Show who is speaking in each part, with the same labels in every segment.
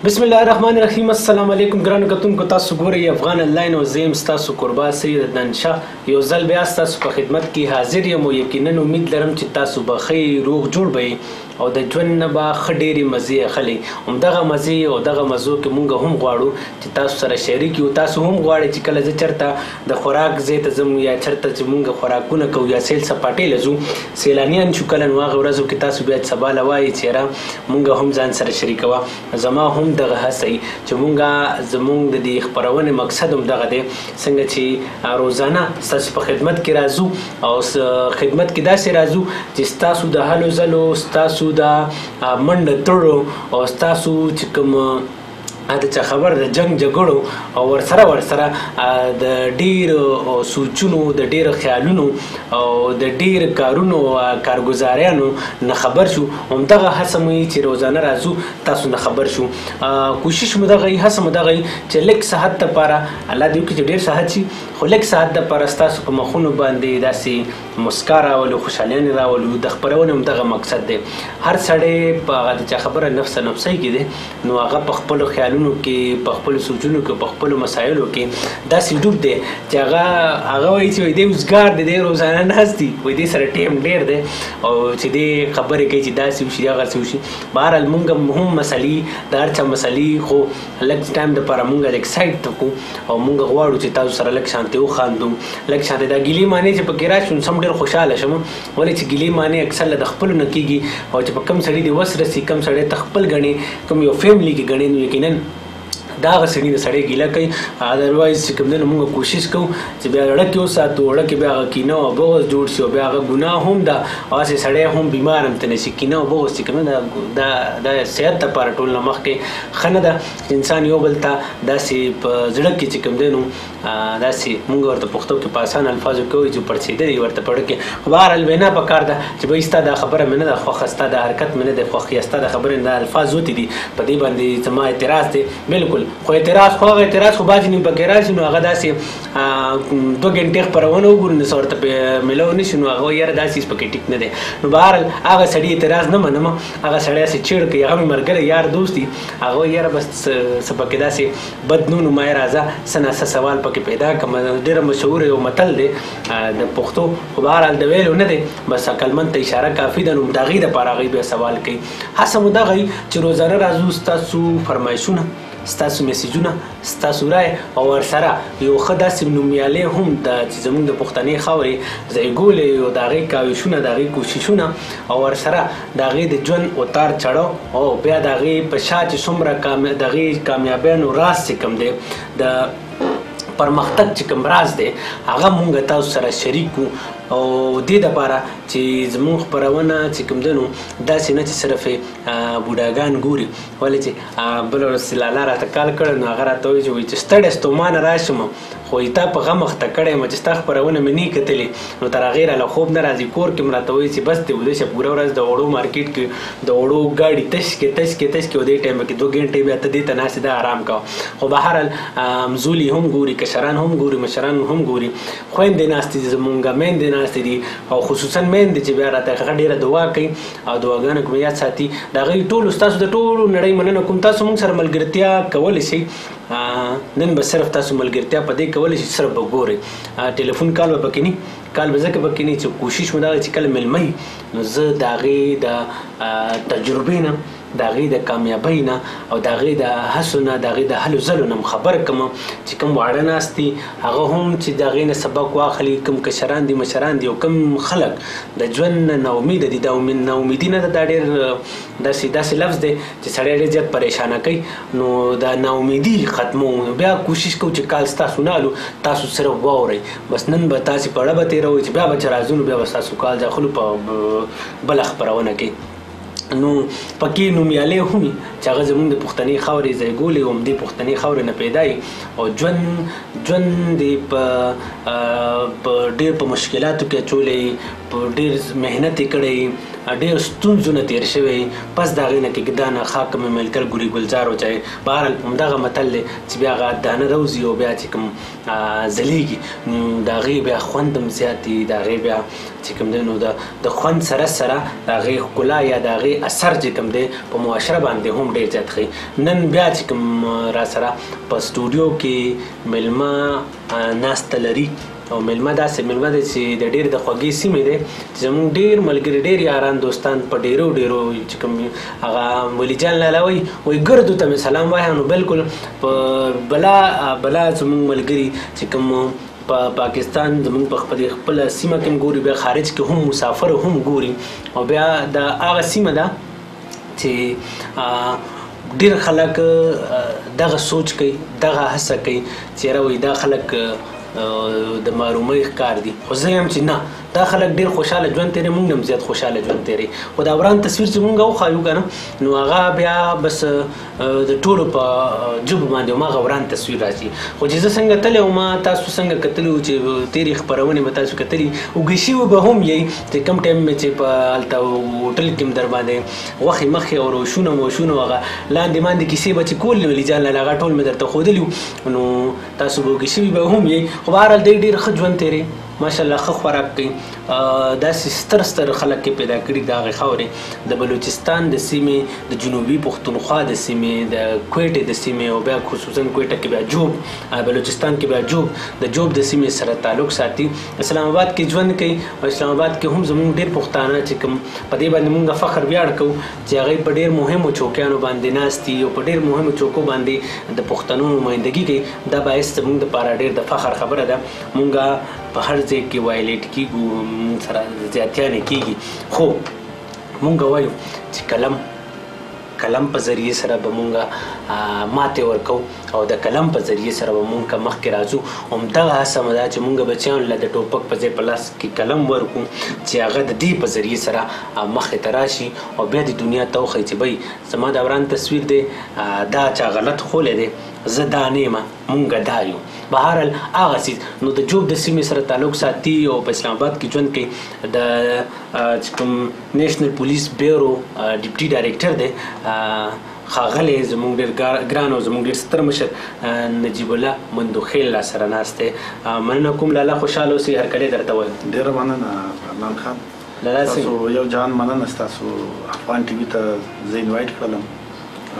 Speaker 1: بسم الله الرحمن الرحیم. السلام علیکم ګرانو کتونکو، تاسو ګورئ افغان آنلاین او زه یم ستاسو قربا سید دانشاه. یو ځل بیا ستاسو په خدمت کې حاضر یم او یقینا امید لرم چې تاسو به ښه روغ جوړ به او د ژوند نه به ښه ډېرې مزې اخلئ. همدغه مزې او دغه مزو کې مونږ هم غواړو چې تاسو سره شریک یو. تاسو هم غواړئ چې کله زه چېرته د خوراک ځای ته ځم یا چېرته چې مونږ خوراکونه کوو یا سیل سپاټۍ له ځو، سیلانیان شو کله نو هغه ورځو کې تاسو بیا سبا له وایئ چې یاره مونږ هم ځان سره شریکوه. زما هم دغه هڅه چې مونږه زمونږ د دې خپرونې مقصد هم دغه دی، څنګه چې روزانه ستاسو په خدمت کې راځو او خدمت کې داسې راځو چې ستاسو د هلو ځلو، ستاسو د منډه تړو او ستاسو چې کوم د چا خبر د جنگ جګړو او ورسره د ډېر سوچونو، د ډېر خیالونو او د ډېر کارونو کارګزاریانو نه خبر شو. همدغه هڅه مو چې روزانه راځو تاسو نه خبر شو. کوشش مو دغه هڅه مو دغه چې لږ ساعت دپاره الله دې وکړي چې ډېر ساعت شي، خو لږ ساعت دپاره ستاسو په مخونو باندې داسې مسکا راولو، خوشحالیانې راولو. د خپرونې همدغه مقصد دی. هر سړی په هغه د چا خبره نفس نفسۍ کې دی، نو هغه په خپلو خیالونو کې، په خپلو سوچونو کې، په خپلو مسایلو کې داسې ډوب دی چې هغه وایي چې دی اوسګار دی، دی روزانه ناست دی، وایي دی سره ټیم ډېر دی او چې دی خبرې کوي چې داسې وشي هغسې وشي. بهرحال مونږ هم مسلې د هر چا مسلې خو لږ ټایم دپاره مونږ لږ سایډ ته کړو او مونږ غواړو چې تاسو سره لږ شانتې وخاندو، لږ شانتې دا ګیلې مانې چې پکې راشي نو سم ډېر خوشحاله شم، ولې چې ګیلې مانې اکثر له د خپلو نه کېږي او چې په کوم سړي دې وس رسي، کوم سړی ته خپل ګڼې، کوم یو فیملي کې ګڼې، نو یقینا دا هغه سړي د سړی ګیله کوي. ادروایز چې کوم دی نو مونږ کوشش کوو چې بیا اړه کې وساتو، اړه کې بیا هغه کینه او بغض جوړ شي او بیا هغه ګناه هم ده او هسې سړی هم بیمار هم ته نه شي. کینه او بغض چې کوم دی دا صحت دپاره ټول نه مخکې ښه نه ده چې انسان یو بل ته داسې په زړه کې چې کوم دی نو داسې مونږ ورته پښتو کې په اسان الفاظو کې وایو چې پړسېدلي ورته پړه کې. خو بهرحال وینا پکار ده چې بهی ستا دا خبره مې نه ده خوښه، ستا دا حرکت مې نه دی خوښ، یا ستا د خبرې دا الفاظ وتې دي، په دې باندې زما اعتراض دی. بالکل، خو اعتراض خو هغه اعتراض خو بعضې نیم پکې راشي نو هغه داسې 2 ګنټې خپرونه وګورو نو څه ورته میلو نه شي، نو هغه یاره داسې پکې ټیک نه دی. نو بهرحال هغه سړي اعتراض نه منم، هغه سړی هسې چیړ کوي، هغه مې ملګری یار دوست دي، هغه یاره بس څه پکې داسې بد نو نمایه راځه څه نه څه سوال پکې پیدا کړم. ډېره مشهور یو متل دی د پښتو، خو بهرحال د ویلو نه دی، بس عقلمند ته اشاره کافي ده. نو د هغې دپاره هغوی بیا سوال کوي. هڅه مو دغه چې روزانه راځو، ستاسو فرمایشونه، ستاسو میسیجونه، ستاسو رای او ورسره یو ښه داسې نومیالی هم د چې زموږ د پښتنې خاورې ځایګولې او د هغې کاوشونه، د هغې کوششونه او ورسره د هغې د ژوند اتار چړو او بیا د هغې په شا چې څومره د هغې کامیابیانو راز چې کوم دی، د پرمختګ چې کوم راز دی، هغه مونږ تاسو سره شریک کړو. او دې دپاره چې زموږ خپرونه چې کوم دی نو داسې نه چې صرف بوډاګان ګوري، ولې چې بله ورځ لالا راته کال کړی نو هغه راته وایي چې ستړی ستومانه راشم، خو تا په غم اخته کړی یم چې ستا خپرونه مې نه کتلې، نو تر هغې راله خوب نه راځي. کور کې م راته وایي چې بس دې ویده شه، پوره ورځ د وړو مارکیټ کې د وړو ګاډي تش کې او دې ټایم کې 2 ګنټې بیا ته دې ته ناستې ده آرام کوه. خو بهرحال مزولي هم ګوري، کشران هم ګوري، مشران هم ګوري، خویندې ناستې دي زمونږ، میندې ناستې دي او خصوصا میندې چې بیا راته هغه ډېره دعا کوي او دعاګانو کې مې یاد ساتي. د هغوی ټولو ستاسو د ټولو نړۍ مننه کوم. تاسو مونږ سره ملګرتیا کولی شئ، نن به صرف تاسو ملګرتیا په دې کولی شئ صرف به ګورئ، ټلیفون کال به پکې نه، کال به ځکه پکې نه چې کوشش مو دغه چې کله میلمه نو زه د هغې د تجربې نه، د هغې د کامیابۍ نه او د هغې د هڅو نه، د هغې د هلو ځلو نه خبر کړم چې کوم واړه ناست دي هغه هم چې د هغې نه سبق واخلي، کوم کشران دي، مشران دي او کوم خلک د ژوند نه ناامیده دي. دا ناامیدي نه ده، دا ډېر داسې لفظ دی چې سړی ډېر زیات پریشانه کوي. نو دا ناامیدي ختمو، بیا کوشش کوو چې کال ستاسو نه الو، تاسو صرف واورئ. بس نن به تاسې په اړه به تېروئ چې بیا به چې راځو نو بیا به ستاسو کال داخلو په بله خپرونه کې. نو پکې نومیالی هم وي چې هغه زموږ د پښتنې خاورې ځایګولې او همدې پښتنې خاورې نه پیدا وي او ژوند دې په په ډېر په مشکلاتو کې اچولی، په ډېر محنت یې کړی، ډېر ستونزو نه تېر شوی، پس د هغې نه کېږدا نه خاک مې ملکل ګلي گلزار وچای. بهرحال همدغه متل دی چې بیا هغه دانه روځي او بیا چې کوم ځلیږي نو د هغې بیا خوند هم زیات وي، د هغې بیا چې کوم دی نو د خوند سره سره د هغې ښکلا یا د هغې اثر چې کوم دی په معاشره باندې هم ډېر زیات ښیي. نن بیا چې کوم را سره په سټوډیو کې میلمه ناسته لري او میلمه داسې میلمه دی چې د ډېر د خوږې سیمې دی چې زموږ ډېر ملګري ډېر یاران دوستان په ډېرو چې کوم هغه ولی جان لالا وایي ګردو ته مې سلام وایه. نو بالکل په بلا زموږ ملګري چې کوم په پاکستان زموږ په خپله سیمه کې هم ګوري، بیا خارج کې هم مسافر هم ګوري، او بیا د هغه سیمه ده چې ډېر خلک دغه سوچ کوي، دغه هڅه کوي چې یاره وایي دا خلک د معرومۍ ښکار دي. خو زه یم چې نه، دا خلک ډېر خوشحاله ژوند تېروي، موږ هم زیات خوشحاله ژوند تېروي. خو دا وران تصویر چې موږ وښایو که نه نو هغه بیا بس د ټولو په ژبو باندې هماغه وران تصویر راځي. خو چې زه څنګه تللی وم، تاسو څنګه کتلي وو چې تېرې خپرونې به تاسو کتلي، اوږې شوي به هم یئ چې کوم ټایم مې چې په هلته هوټل کې هم در باندې غوښې مخې او روشونه موشونه هغه لاندې ماندې کیسې به چې کولې ولي جان لالا هغه ټول مې درته ښودلي وو، نو تاسو به اوږې شوي به هم یئ. خو بهرحال دی ډېر ښه ژوند تېروي، ماشاءالله ښه خوراک کوي. داسې ستر خلک یې پیدا کړي د هغې خاورې، د بلوچستان د سیمې، د جنوبي پښتونخوا د سیمې، د کویټې د سیمې، او بیا خصوصا کویټه کې بیا جوب، بلوچستان کې بیا جوب د سیمې سره تعلق ساتي. اسلام آباد کې ژوند کوي، او اسلام آباد کې هم زموږ ډېر پښتانه چې کوم په دې باندې موږ فخر ویاړ کوو چې هغوی په ډېر مهمو چوکیانو باندې ناست دي او په ډېر مهمو چوکو باندې د پښتنو نمایندګي کوي. دا باعث زموږ دپاره ډېر د فخر خبره ده. موږ په هر ځای کې وایلیټ کېږو، موږ سره زیاتیا نه کېږي، خو موږ وایو چې کلم په ذریعه سره به مونږ ماتې ورکو، او د کلم په ذریعه سره به مونږ مخکې راځو. همدغه هڅه مو ده چې مونږ بچیانو له د ټوپک په ځای په لاس کې کلم ورکړو چې هغه د دې په ذریعه سره مخې ته راشي او بیا د دنیا ته وښیي چې بی زما دا وران تصویر دی، دا چا غلط خولی دی، زه دا نه یم، مونږ دا یو. بهرحال هغه څیز نو د جوب د سیمې سره تعلق ساتي او په اسلام آباد کې ژوند کوي. د چې کوم نیشنل پولیس بیورو ډیپټي ډایرکټر دی ښاغلی زموږ ډېر ګران او زموږ ډېر ستر مشر نجیب الله مندوخیل را سره ناست دی. مننه کوم لالا، خوشحاله اوسئ، هرکلی درته وایم.
Speaker 2: ډېره مننه فرمان خان، تاسو یو جان مننه ستاسو افغان ټي وي ته زه انوایټ کړلم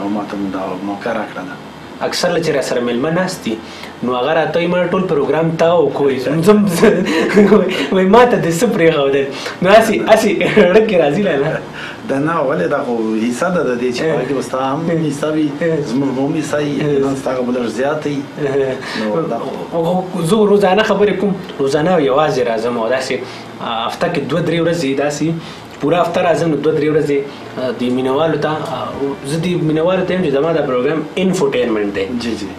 Speaker 2: او ما ته دا موقع راکړله.
Speaker 1: اکثر چې را سره میلمه ناست دي نو هغه راته وایي مړه ټول پروګرام تا وکړئ، وایي ما ته دې څه پرېښودل، نو هسې ړکې راځي لالا.
Speaker 2: دا نه ولې دا خو حصه ده د دې چې پکې به ستا هم حصه وي، زموږ به هم حصه وي، یقینا ستا هغه به لږ زیات وي.
Speaker 1: زه روزانه خبرې کوم، روزانه یوازې راځم او داسې هفته کې 2-3 ورځې داسې پوره هفته راځم، نو 2-3 ورځې د مینوالو ته زه د مینوالو ته یم چې زما دا پروګرام انفوټینمنټ دی.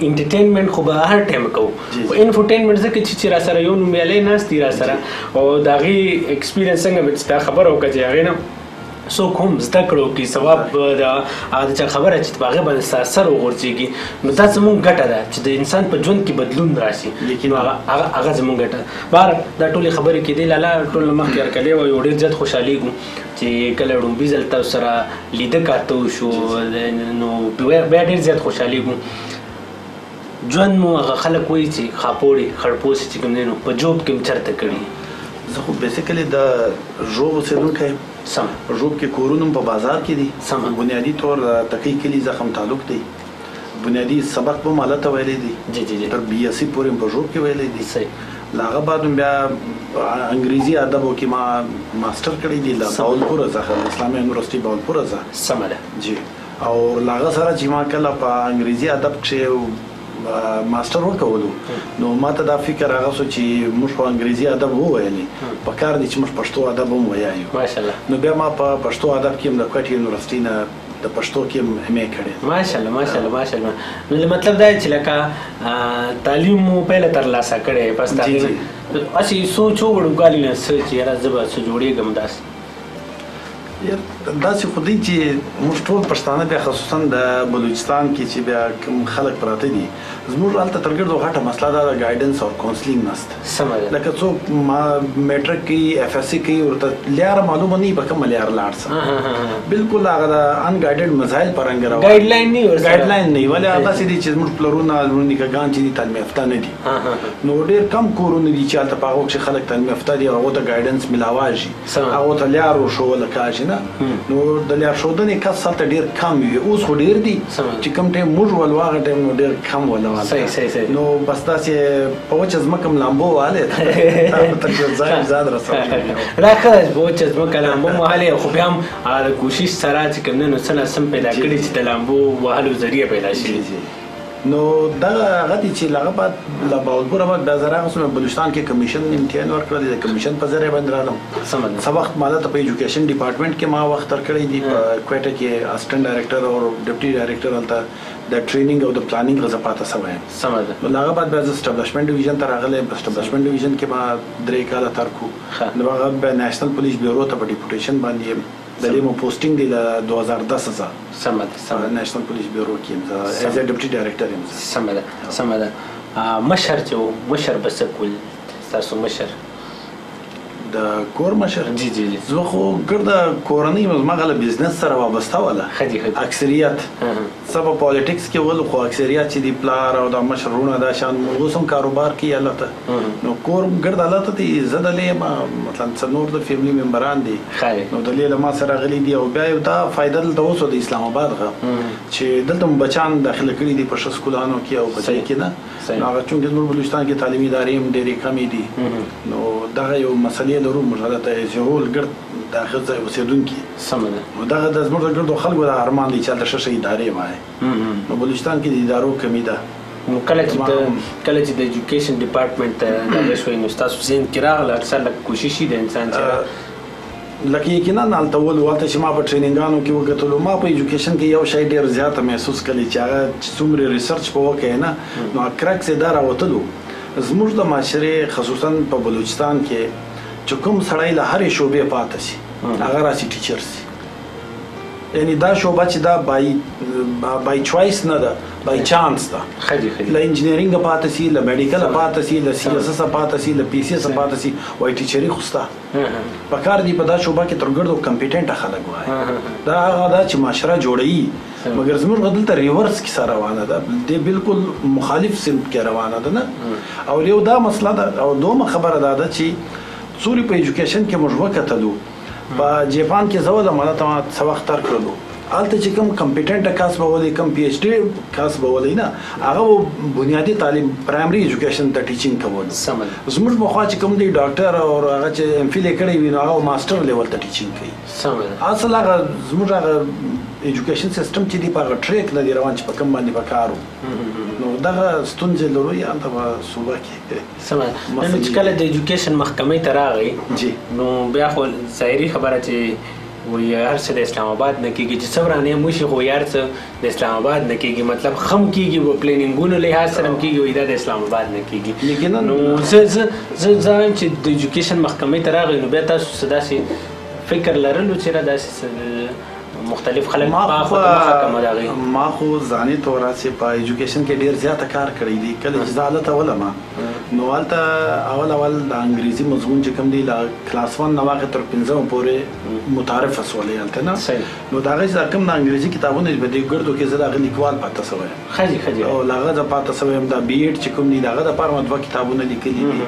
Speaker 1: انټرټینمنټ خو به هر ټایم کوو، خو انفوټینمنټ ځکه چې را سره یو نومیالی ناست دي را سره، او د هغې ایکسپیرینس څنګه به چې تا خبره وکړه چې هغې نه څوک هم زده کړو کې ثواب د چا خبره چې په هغې باندې ستا سر وغورځېږي، نو دا زموږ ګټه ده چې د انسان په ژوند کې بدلون راشي، نو هغه زموږ ګټه. بهر دا ټولې خبرې کېدې لالا ټول نه مخکې هرکلی وایو، ډېر زیات خوشحالېږو چې کله ړومبي ځل تاسو سره لیده کاته وشو، نو بیا ډېر زیات خوشحالېږو. ژوند مو هغه خلک وایي چې خاپوړې خړپوسې چې کوم دی نو په جوب کې هم چېرته کړي.
Speaker 2: زه خو بیسیکلی د ژوب اوسېدونکی یم. ژوب کې کورونه په بازار کې دي. بنیادي طور تقي کلي زخم تعلق دی. بنیادي سبق به مالته ویلی دی، تر BSc پورې په ژوب کې ویلی دی. له هغه بعد بیا انګریزي ادبو کې ما ماسټر کړی دی له باولپوره څخه، اسلامي یونیورسټي باولپوره څخه.
Speaker 1: سمه ده
Speaker 2: جی. او له هغه سره چې ما کله په انګریزي ادب کښې ماسټر وکولو، نو ما ته دا فکر هغه شو چې موږ په انګریزي ادب وویلې، په کار دی چې موږ پښتو ادب هم ویایو.
Speaker 1: ماشاءالله.
Speaker 2: نو بیا ما په پښتو ادب کې هم د کوټې یونیورسټي نه د پښتو کې هم MA کړی.
Speaker 1: ماشاءالله ماشاءالله ماشاءالله. نو مطلب دا چې لکه تعلیم مو پهله ترلاسه کړی، پس هسې سوچ وکړو کالي نه څه چې یاره زه به څه جوړېږم داسې.
Speaker 2: داسې خو دی چې موږ ټول پښتانه بیا خصوصا د بلوچستان کې چې بیا کوم خلک پراته دي زموږ هلته تر ګردو غټه مسله ده د ګایډنس او کاونسلینګ نشته لکه څوک میټرک کوي اف ایس سی کوي ورته لیاره معلومه نه وي په کومه لیاره لاړ څه بالکل هغه د ان ګایډډ مسایل په رنګ راوړي
Speaker 1: ګایډلاین نه وي
Speaker 2: ګایډلاین نه وي ولې داسې دي چې زموږ پلرونه زموږ نیکهګان چې دي تعلیم یافته نه دي نو ډېر کم کورونه دي چې هلته په هغه وخت چې خلک تعلیم یافته دي هغو ته ګایډنس میلاوږي هغو ته لیار ورښوول کېږي نه نو د لارښودنې کس هلته ډېر کم وي اوس خو ډېر دي چې کوم ټایم موږ ول هغه ټایم نو ډېر کم ول نو بس داسې په وچه ځمکه م لامبو وهلې تقریبا ځای زیات رسولی
Speaker 1: راښه په وچه ځمکه لامبو م وهلې خو بیا هم د کوشش سره چې کوم نه نو څه ناسم پیدا کړي چې د لامبو وهلو ذریعه پیدا شي
Speaker 2: نو دغه هغه دي چې هغه بعد له باودپوره بعد بیا زه راغلم بلوچستان کې کمیشن امتحان ورکړی د کمیشن په ذریعه باندې رالم څه وخت ما دلته په ایجوکیشن ډپارټمنټ کې ما وخت تېر کړی دي په کویټه کې اسسټنټ ډایرکټر او ډپټي ډایرکټر هلته د ټریننګ او د پلانینګ غزه پاته شوی یم نو هغه بعد بیا زه اسټابلیشمنټ ډویژن ته راغلی په اسټابلیشمنټ ډویژن کې ما 3 کاله تېر کړو نو هغه بیا نیشنل پولیس بیورو ته په ډیپوټیشن باندې یم د دې مو پوسټینګ دی له 2010 څخه نیشنل پولیس بیورو کې یم زه ایز ا ډپټي ډایرکټر یم
Speaker 1: سمه ده مشر چې و مشر به څه کول ستاسو مشر
Speaker 2: د کور مشر
Speaker 1: جی جی
Speaker 2: زه خو ګرده کورنۍ زما غله بزنس سره وابسته وله اکثریت څه په پالیټکس کې ول خو اکثریت چې دی پلار او د مشرونه دا شان موږ هم کاروبار کوي البته نو کور ګرده البته دی زه دلې مثلا څه نور د فیملی ممبران دي نو دلې له ما سره غلي دي او بیا یو دا فائدہ دلته اوس د اسلام آباد غو چې دلته بچان داخله کړي دي په ښه سکولانو کې او په ځای کې نه نو هغه چونکې زموږ بلوچستان کې تعلیمي ادارې هم ډېرې کمې دي نو دغه یو مسلې لرو موږ هلته زهول ګرد د هغه ځای اوسېدونکي
Speaker 1: سمه ده
Speaker 2: نو دغه د زموږ د ګردو خلکو د ارمان دی چې هلته ښه ښه ادارې وایي نو بلوچستان کې د ادارو کمي ده
Speaker 1: نو کله چې د ایجوکیشن ډپارټمنټ ته دغه شوی نو ستاسو ذهن کې راغله اکثر لږ کوشش یې د انسان چې
Speaker 2: لکه یقینا هلته ولو هلته چې ما په ټریننګانو کې وکتلو ما په ایجوکیشن کې یو شی ډېر زیاته محسوس کړی چې هغه څومره ریسرچ په وکړې نه نو کرکس یې دا راوتلو زموږ د معاشرې خصوصا په بلوچستان کې چې کوم سړی له هرې شعبې پاته شي هغه راسي ټیچر شي یعنی دا شعبه چې دا بای چوایس نه ده بای چانس ده له انجینرینګ پاته شي له میډیکل پاته شي له سی اس اس پاته شي له پی سی اس پاته شي وای ټیچري خو سته په کار دی په دا شعبه کې تر ګردو کمپیټنټ خلک وای دا هغه دا چې معاشره جوړوي مګر زموږ دلته ریورس کې سره روانه ده د بالکل مخالف سمت کې روانه ده نه او یو دا مسله ده او دومره خبره ده چې څوري په ایجوکیشن کې موږ وکتلو په جاپان کې زول امانت ما څه وخت تر کړلو الته چې کوم کمپیټنټ کاس به ولې کوم پی ایچ ډی کاس به ولې نه هغه بنیادی تعلیم پرایمري ایجوکیشن ته ټیچینګ کول زموږ مخوا چې کوم دی ډاکټر او هغه چې ام فیل کړی وي نو هغه ماستر لیول ته ټیچینګ کوي اصل هغه زموږ هغه ایجوکیشن سیستم چې دی په ټریک نه دی روان چې په کوم باندې پکارو نو دغه ستونزې لرو یا ته په صوبه کې
Speaker 1: سمه نو چې کله د ایجوکیشن محکمې ته راغی
Speaker 2: جی
Speaker 1: نو بیا خو ظاهري خبره چې وی هر څه د اسلام آباد نه کېږي چې څه ورانې موشي خو هر څه د اسلام آباد نه کېږي مطلب خم کېږي و پلینینګونو لحاظ سره هم کېږي وی دا د اسلام آباد نه کېږي نو زه وایم چې د ایجوکیشن محکمې ته راغی نو بیا تاسو څه داسې فکر لرلو چې را داسې مختلف خلک
Speaker 2: ما خو ځاني تور چې په ایجوکیشن کې ډیر زیاته کار کړی دی کله چې زالته ولما نو هلته اول د انګریزي مضمون چې کوم دی لا کلاس 1 نه واخه تر 15 پورې متعارف اسولې هلته نه نو دا غي کوم د انګریزي کتابونه په دې ګردو کې زړه غلي لیکوال پاته سوی
Speaker 1: خجي
Speaker 2: او لاغه د پاته سوی دا بي ایډ چې کوم دی داغه د پاره مدو کتابونه لیکلي دي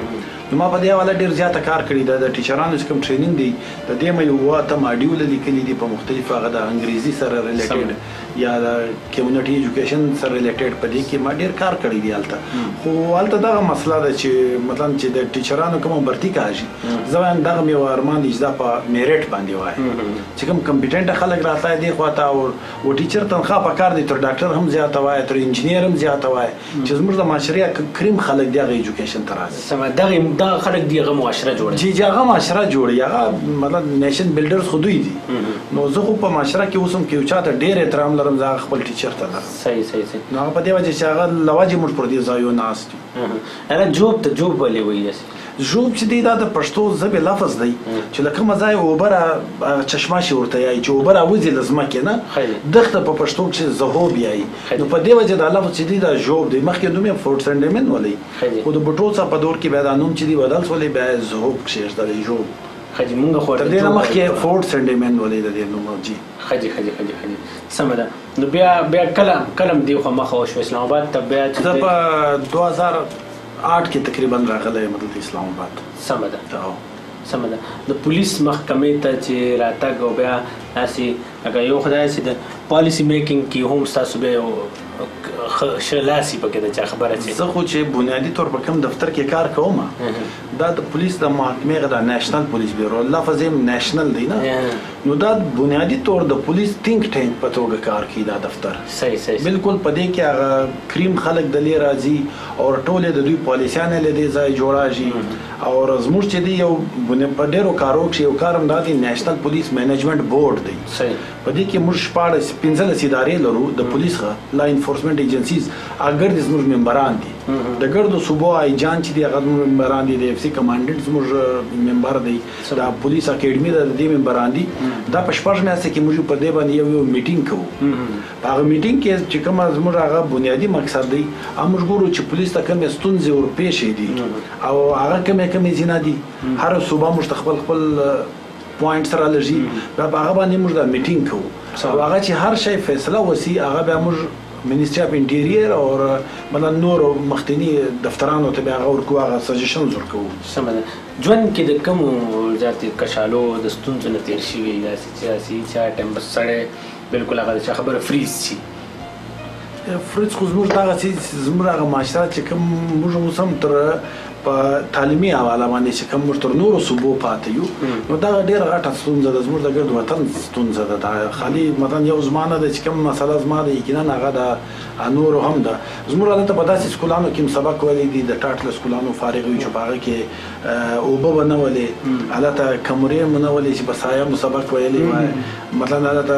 Speaker 2: نو ما په دې حواله ډیر زیاته کار کړی دی د ټیچرانو چې کوم ټریننګ دی د دې مې یو واته ماډیول لیکلي دي په مختلفو هغه د انګریزي سره ریلیټډ یا د کمیونټي ایجوکیشن سره ریلیټډ په دې کې ما ډیر کار کړی دی هلته خو هلته دغه مسله ده چې مثلا چې د ټیچرانو کوم برتی کاږي زه وایم دغه مې ارمان دی چې په میریټ باندې وای چې کوم کمپیټنټ خلک راتلای دی خواته او ټیچر تنخواه په کار دی تر ډاکټر هم زیاته وای تر انجینیر هم زیاته وای چې زموږ د معاشرې کریم خلک دی هغه ایجوکیشن ته راځي
Speaker 1: سم دغه خلک دی هغه معاشره جوړي
Speaker 2: چې هغه معاشره جوړي هغه مطلب نیشن بلډرز خو دوی دي نو زه خو په معاشره کې اوسم کې چاته ډیر احترام لرم زه خپل ټیچر ته لرم
Speaker 1: صحیح
Speaker 2: نو په دې وجه چې هغه لواجه موږ پر دې ځایو ناست
Speaker 1: اره جوب ولې وایي
Speaker 2: ژوب چې دی دا د پښتو ژبې لفظ دی چې له کومه ځایه اوبه چشماشي ورته یایي چې اوبه راوځي له ځمکې نه دښته په پښتو کې زهوب یایي نو په دې وجه دا لفظ چې دی دا ژوب دی مخکې نوم یې فورټ سنډمن ولی خو د بوټوسا په دور کې بیا دا نوم چې دی بدل سولی بیا زهوب کښېږدلی ژوب
Speaker 1: خجی مونږ خو
Speaker 2: تر دې نه مخکې فورټ سنډمن ولی د دې نوم جي
Speaker 1: خجی سمه ده نو بیا کله دی خو مخه وشو اسلام آباد ته بیا
Speaker 2: زه په 2008 کې تقریبا راغلی یم دلته اسلام آباد
Speaker 1: سمه ده د پولیس محکمې ته چې راتګ او بیا داسې اگه یو خدای چې د پالیسی میکینګ کې هم ستاسو بیا شلاسي پکې د چا خبره چې
Speaker 2: زه خو چې بنیادي طور په کوم دفتر کې کار کوم دا د پولیس د محکمې د نېشنل پولیس بیرو لفظ یې نېشنل دی نه نو دا بنیادي طور د پولیس تھنک ټینک په توګه کار کوي دا دفتر
Speaker 1: صحیح
Speaker 2: بالکل په دې کې هغه کریم خلک د لې راځي او ټول د دوی پالیسیانه له دې ځای جوړاږي او زموږ چې دی یو په ډیرو کارو کې یو کارم دا دی نېشنل پولیس مینجمنت بورډ دی په دې کې موږ 15 ادارې لرو د پولیس لا انفورسمنت ایجنسیز اگر د زموږ ممبران دي د ګردو صوبو ای جان چې دی هغه ممبران دي د اف سی کمانډنټ زموږ ممبر دی دا پولیس اکیډمي د دې ممبران دي دا په شپږ میاشتې کې موږ په دې باندې یو میټینګ کوو په هغه میټینګ کې چې کوم زموږ هغه بنیادی مقصد دی موږ ګورو چې پولیس ته کوم ستونزې ورپېښې دي او هغه کوم ځینه دي هر صوبه مستقبل خپل پوینټ سره لږی په هغه باندې موږ دا میټینګ کوو او هغه چې هر شی فیصله وسی هغه به موږ منیسټری اف انټیریر او مثلا نور مخکنی دفترانو ته به هغه ورکو هغه سجیشنز ورکو
Speaker 1: سمه ده ژوند کې د کوم ذاتي کشالو د ستونزو نه تیر شوي داسې چې ټایم بس سړی بالکل هغه خبره فریز شي
Speaker 2: فریز خو زموږ دغه زموږ هغه معاشره چې کوم موږ اوس هم تر په تعلیمي حواله باندې چې کوم موږ تر نورو صوبو پاتې یو نو دا ډېره غټه ستونزه ده زموږ د ګرد وطن ستونزه ده دا خالي مثلا یو زمانه ده چې کوم مسله زما ده یقینا هغه د نورو هم ده زموږ هلته په داسې سکولانو کې هم سبق ویلی دي د ټاټ له سکولانو فارغ وي چې په هغه کې اوبه به نه ولې هلته کمرې هم نه ولې چې په سایه مو سبق ویلی وای مثلا هلته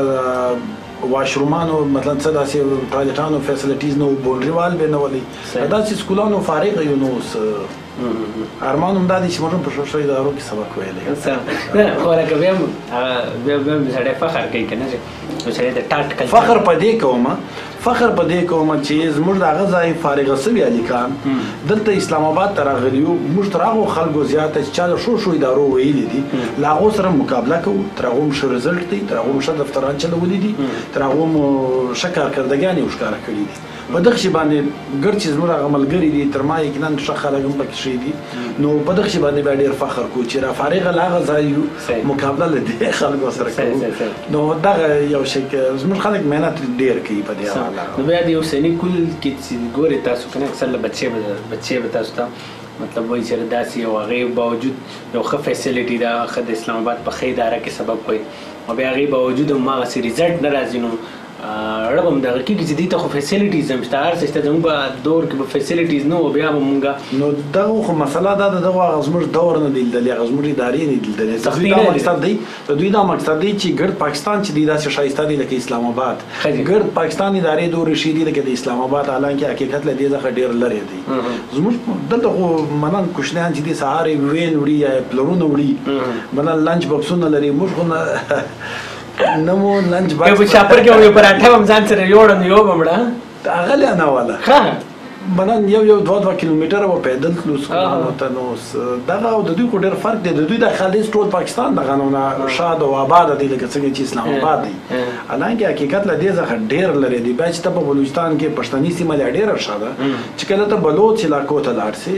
Speaker 2: واشرومانو مثلا څه داسې ټایلټانو فیسلیټیز نو بونډري وال به نه ولې داسې سکولانو فارغ یو نو ارمان هم دا دی چې موږ په شوشو ادارو کې سبق ویلی
Speaker 1: نه خو لکه بیا سړی فخر کوي که نه چې سړی د ټاټ کلچر
Speaker 2: فخر په دې کوم چې زموږ د هغه ځای فارغه سوي هلکان دلته اسلام آباد ته راغلي یو موږ تر هغو خلکو زیاته چې چا د شوشو ادارو ویلي دي له هغو سره مقابله کوو تر هغو هم ښه رزلټ دی تر هغو هم ښه دفتران چلولي دي تر هغو هم ښه کارکردګیانې یې ښکاره کړي دي په دغه شي باندې ګر چې زموږ هغه ملګري دي تر ما یقینا ښه خلک هم پکې شوي دي نو په دغه شي باندې بیا ډېر فخر کوو چې را فارغه له هغه ځای یو مقابله له دې خلکو سره کوو نو دغه یو شی زموږ خلک محنت ډېر کوي په دې حواله
Speaker 1: نو بیا د حسیني کل کې چې ګورې تاسو که نه اکثر له بچې به تاسو ته مطلب وایي چې داسې یو هغې باوجود یو ښه فیسیلیټي ده ښه د اسلام آباد په ښه اداره کې سبق کوي او بیا هغې باوجود هم هغسې رزلټ نه راځي نو رب هم دغه کېږي چې دې ته خو فیسیلیټیز هم شته هر څه شته زموږ په دور کې به فیسیلیټیز نه وو بیا به مونږ
Speaker 2: نو دغه خو مسله دا ده دغه هغه زموږ دور نه دی لیدلی هغه زموږ ادارې نه دي لیدلې د دوی دا مقصد دی چې ګرد پاکستان چې دی داسې ښایسته دی لکه اسلام آباد ګرد پاکستان ادارې دورې ښې دي لکه د اسلام آباد حالانکه حقیقت له دې څخه ډېر لرې دی زموږ دلته خو مثلا کوچنیان چې دي سهار یې وین وړي یا پلرونه وړي مثلا لنچ بکسونه لري موږ خو نمو لنچ باکس
Speaker 1: په چاپر کې یو پراټه هم ځان سره یوړم یو بمړه
Speaker 2: هغه له نه والا
Speaker 1: ښه
Speaker 2: منن یو 2 کیلومتره و پیدل تلو سکولانو ته نو دغه او د دوی خو ډېر فرق دی د دوی د خالص ټول پاکستان دغه نه شاد او آباد دی لکه څنګه چې اسلام آباد دی حالانکه حقیقت له دې څخه ډېر لري دی بیا چې ته په بلوچستان کې پښتني سیمه له ډېره ښه ده چې کله ته بلوچ علاقو ته لاړ سې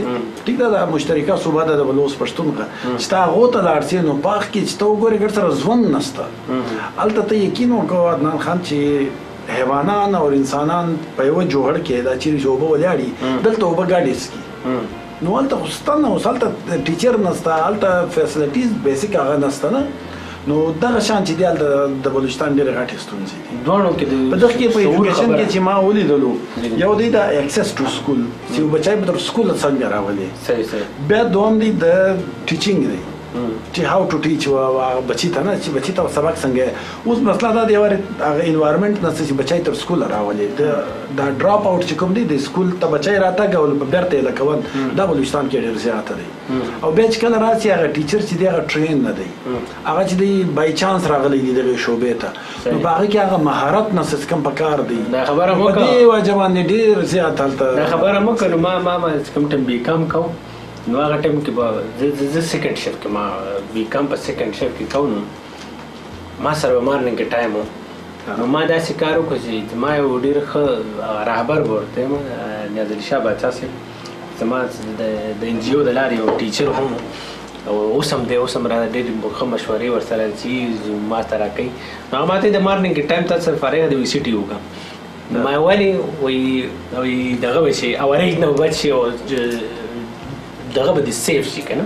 Speaker 2: ټیک ده د مشترکه صوبه ده د بلوچ پښتونخوا چې ته هغو ته لاړ سې نو پاخ کې چې ته وګورې ګډ سره ژوند نشته هلته ته یقین وکړه عدنان خان چې حیوانان او انسانان په یو جوهر کې دا چیرې اوبه ولاړي دلته اوبه ګاډي څکي نو هلته خو شته نه اوس هلته ټیچر نشته هلته فیسلیټیز بیسیک هغه نشته نه نو دغه شان چې دی هلته د بلوچستان ډېرې غټې ستونزې دي
Speaker 1: دواړو کې
Speaker 2: په دغه کې په ایجوکیشن کې چې ما ولیدلو یو دی د اکسس ټو سکول چې بچی به تر سکوله څنګه راولي
Speaker 1: صحیح
Speaker 2: بیا دوم دی د ټیچینګ دی چې هاو ټو ټیچ بچی ته نه چې بچی ته سبق څنګه اوس مسله دا دی هغه انوایرمنټ نه چې بچی تر سکول راولي دا ډراپ اوټ چې کوم دی د سکول ته بچی راتګ او بیرته لکون دا بلوچستان کې ډېر زیات دی او بیا چې کله راشي هغه ټیچر چې دی هغه ټرین نه دی هغه چې دی بای چانس راغلی دی دغه شوبې ته نو په هغه کې هغه مهارت نه څه کم پکار دی
Speaker 1: دا خبره مو
Speaker 2: په دې وجه باندې ډېر زیات هلته
Speaker 1: دا خبره مو کړو ما کوم ټیم بي کام کو نو هغه ټیم کې به زه سیکنډ شیفټ کې ما بي کام په سیکنډ شیفټ کې کوم ما سره مارنینګ کې ټایم نو ما داسې کار وکړ چې ما یو ډېر ښه رهبر ورته یم نیازالي شاه باچا صاحب زما د ان جي او د لارې یو ټیچر هم او اوس هم دی اوس هم را ډېرې ښه مشورې ورسره چې ما ته راکوي نو هغه ما ته د مارنینګ کې ټایم ته سره فارغ د وي سی ټي وکړم نو ما ولې وایي دغه به شي اورېج نه به بچ شي او دغه به دې سیف شي که نه